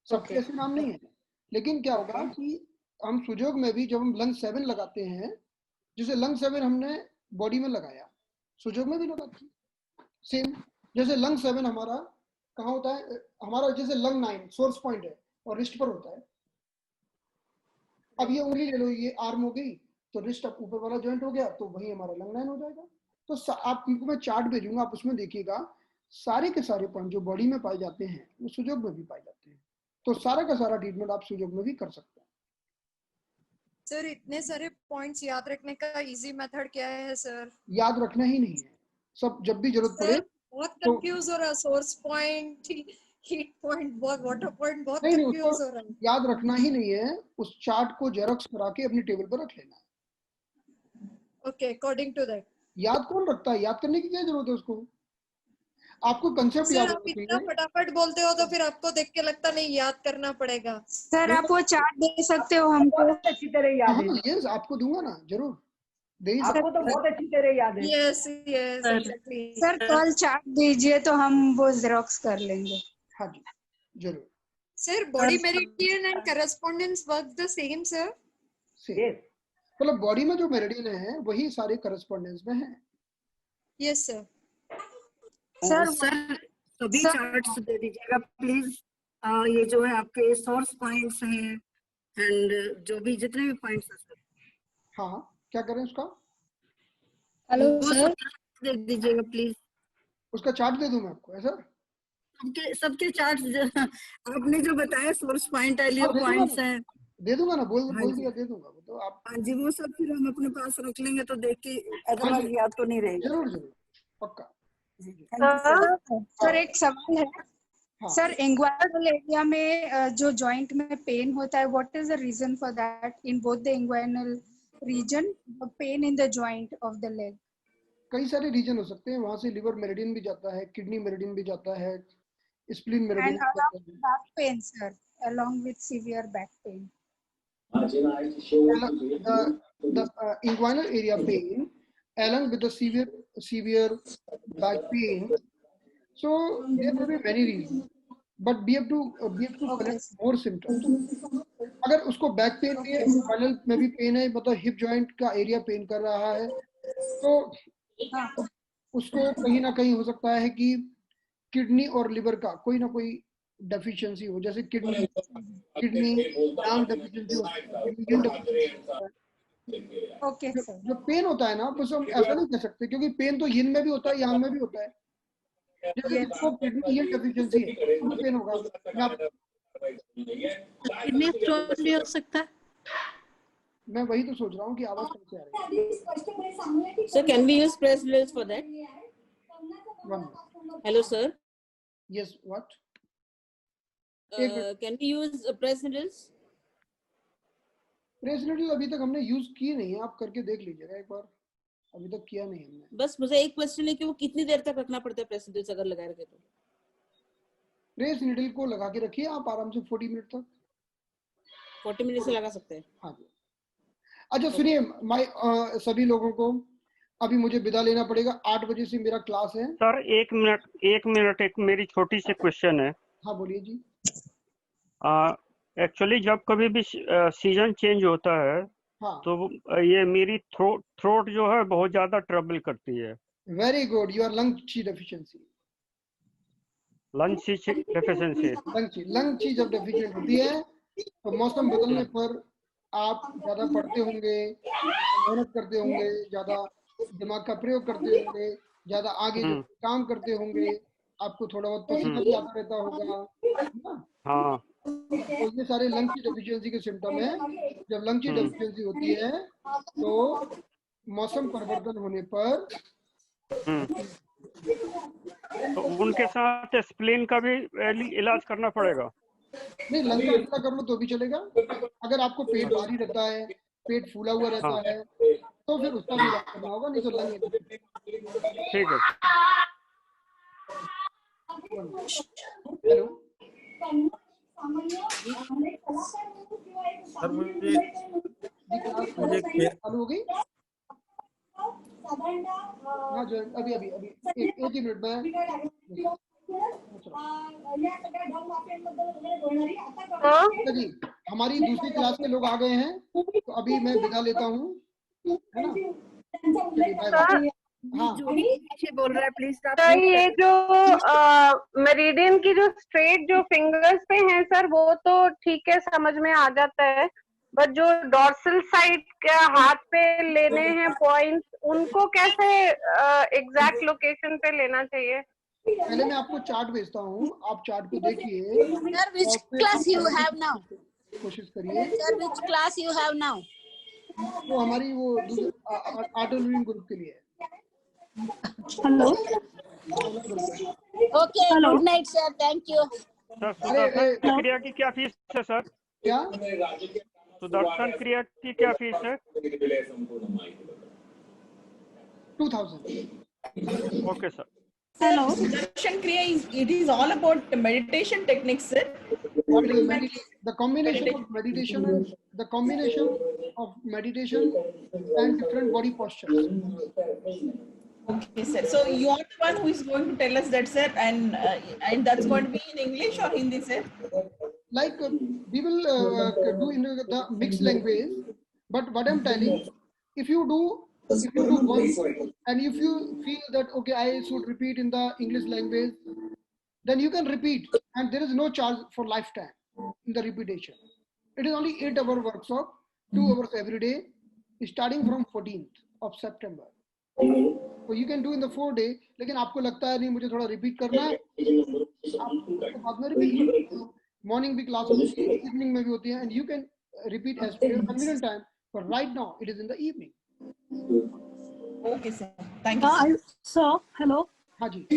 सबके ऐसे नाम नहीं है। लेकिन क्या होगा कि हम सुजोग में भी जब हम लंग 7 लगाते हैं, जैसे लंग 7 हमने बॉडी में लगाया, सुजोग में भी लगाते हैं सेम। जैसे लंग 7 हमारा कहाँ होता है, हमारा जैसे लंग 9 सोर्स पॉइंट है और रिस्ट पर होता है। अब ये उंगली ले लो, ये आर्म हो गई, तो रिस्ट अब ऊपर वाला जॉइंट हो गया, तो वही हमारा लंग 9 हो जाएगा। तो आपको मैं चार्ट भेजूंगा, आप उसमें देखिएगा सारे के सारे पॉइंट जो बॉडी में पाए जाते हैं वो सुजोग में भी पाए जाते हैं। तो सारा का सारा ट्रीटमेंट आप सुजोग में भी कर सकते हैं। सर इतने सारे पॉइंट्स याद रखने का इजी मेथड क्या है सर? याद रखना ही नहीं है, सब जब भी जरूरत पड़े। बहुत कंफ्यूज हो रहा, source point, heat point, water point, बहुत कंफ्यूज हो रहा है। याद रखना ही नहीं है, उस चार्ट को जेरॉक्स करा के अपने टेबल पर रख लेना है। Okay, according to that. याद कौन रखता है, याद करने की क्या जरूरत है उसको, आपको कंसेप्ट याद होना चाहिए। आप फटाफट बोलते हो तो फिर आपको देख के लगता नहीं याद करना पड़ेगा। सर आप वो चार्ट दे सकते हो हमको? अच्छी तरह याद है। यस, आपको दूंगा ना, जरूर दे आपको तो बहुत अच्छी तरह याद है। Yes yes exactly. सर कल चार्ट दीजिए तो हम वो जेरॉक्स कर लेंगे। हाँ जी जरूर। Sir body meridian and correspondence work the same sir? मतलब बॉडी में जो मेरिडियन है वही सारे करस्पॉन्डेंस में है। Yes sir. सर सभी चार्ट्स दे दीजिएगा प्लीज। ये जो है आपके सोर्स पॉइंट्स हैं एंड जो भी जितने भी पॉइंट्स हैं सर। हाँ क्या करें उसका? हेलो सर, दे दीजिएगा प्लीज। उसका चार्ट दे दूं मैं आपको, ऐसा? सबके चार्ट आपने जो बताया सोर्स पॉइंट है, लियो पॉइंट्स हैं, दे दूंगा ना, बोल हाँ बोल जी। दिया दे दूंगा वो तो आप। हाँ जी, वो सब फिर हम अपने पास रख लेंगे तो देख के हाँ अदरवाइज जी, याद तो नहीं रहेगा। जरूर जरूर पक्का। Thank you sir. सर एक सवाल है हाँ सर, इंग्वाइनल एरिया में जो जॉइंट में पेन होता है, what is the reason for that in both the inguinal region, pain in the joint of the leg? कई सारे रीजन हो सकते हैं, वहां से लिवर मेरिडियन भी जाता है, किडनी मेरिडियन भी जाता है, स्प्लीन मेरिडियन And भी along जाता with है। back pain, sir, along with severe back pain. The inguinal area pain along with the severe back pain. So there may be many reasons, but we have to collect more symptoms. अगर उसको back pain भी है, inguinal में भी pen है, मतलब hip joint का area pen कर रहा है, तो उसको कहीं ना कहीं हो सकता है कि किडनी और लिवर का कोई ना कोई डेफिशिएंसी हो, जैसे किडनी नाम डेफिशिएंसी हो सकती है। Okay, sir. जो पेन होता है ना, बस हम ऐसा नहीं कह सकते, क्योंकि पेन तो यिन में भी होता है, यांग में भी होता है। जैसे जिसको किडनी यिन डेफिशिएंसी है, उसको पेन होगा। किडनी स्टोन भी हो सकता है। मैं वही तो सोच रहा हूँ कि आवाज कैसे आ रही है। So can we use press needles for that? One. Hello, sir. Yes, what? Can we use press needles? Press needle अभी तक हमने यूज की नहीं है, आप करके देख लीजिएगा एक बार, अभी तक किया नहीं हमने। बस मुझे एक क्वेश्चन है कि वो कितनी देर तक रखना पड़ता है प्रेस नीडल्स अगर लगाए रखे तो? प्रेस नीडल को लगा के रखिए आप आराम से 40 मिनट तक। 40 मिनट से लगा सकते हैं? हाँ जी। अच्छा सुनिए, सभी लोगों को अभी मुझे विदा लेना पड़ेगा, 8 बजे से मेरा क्लास है। सर एक मिनट एक मेरी छोटी सी क्वेश्चन है। हाँ बोलिए जी। एक्चुअली जब कभी भी सीजन चेंज होता है, हाँ। तो ये मेरी थ्रोट जो है बहुत ज्यादा ट्रबल करती है। Very good, you are lung chi deficiency. Lung chi deficiency. Lung chi जब डेफिशिएंट होती है तो मौसम बदलने पर आप ज्यादा पढ़ते होंगे, मेहनत करते होंगे, ज्यादा दिमाग का प्रयोग करते होंगे, ज्यादा आगे जो काम करते होंगे, आपको थोड़ा बहुत पसीना भी आता रहता होगा। हाँ। तो ये सारे लंग की डेफिशिएंसी के सिम्टम है। जब लंग की डेफिशिएंसी होती है तो मौसम परिवर्तन होने पर तो उनके साथ स्प्लीन का भी इलाज करना पड़ेगा? नहीं, लंग का इतना कर लो तो भी चलेगा। अगर आपको पेट भारी रहता है, पेट फूला हुआ रहता है, तो फिर उसका भी इलाज करना होगा, नहीं तो लंग। ठीक है। हेलो सर मुझे चालू हो गई? हाँ जो अभी एक ही मिनट में। जी हमारी दूसरी क्लास के लोग आ गए हैं, तो अभी मैं विदा लेता हूँ, है ना? चलिए बाय बाय। हाँ जो भी पीछे बोल रहा है प्लीज। सर ये जो मेरिडियन की जो स्ट्रेट जो फिंगर्स पे हैं सर, वो तो ठीक है, समझ में आ जाता है, बट जो डॉर्सल साइड का हाथ पे लेने हैं पॉइंट्स, उनको कैसे एग्जैक्ट लोकेशन पे लेना चाहिए? पहले मैं आपको चार्ट भेजता हूँ, आप चार्ट को देखिए। Sir, which class you have now? कोशिश करिए। Sir, which class you have now? वो हमारी वो आर्टिलरी ग्रुप के लिए है। Hello. Okay, good night, sir. Thank you. Sir Sudarshan क्रिया की क्या फीस है सर? क्या? सुदर्शन क्रिया की क्या फीस है? 2000। Okay sir. Hello. Sudarshan Kriya is all about meditation techniques, sir. The combination of meditation and different body postures. Okay, sir. So you are the one who is going to tell us that, sir, and that's going to be in English or Hindi, sir? Like we will do in the mixed language, but what I'm telling, if you do once and if you feel that okay I should repeat in the English language, then you can repeat, and there is no charge for lifetime in the repetition. It is only 8-hour workshop, 2 hours every day, starting from 14th of September. So you can do in the 4 day, लेकिन आपको लगता है नहीं मुझे थोड़ा repeat करना है, आप बाद में रिपीट, मॉर्निंग भी क्लास होती है, इवनिंग में भी होती है, and you can repeat as per your convenient time, but right now it is in the evening. Okay, sir. Thank you. Sir, hello. हाँ जी.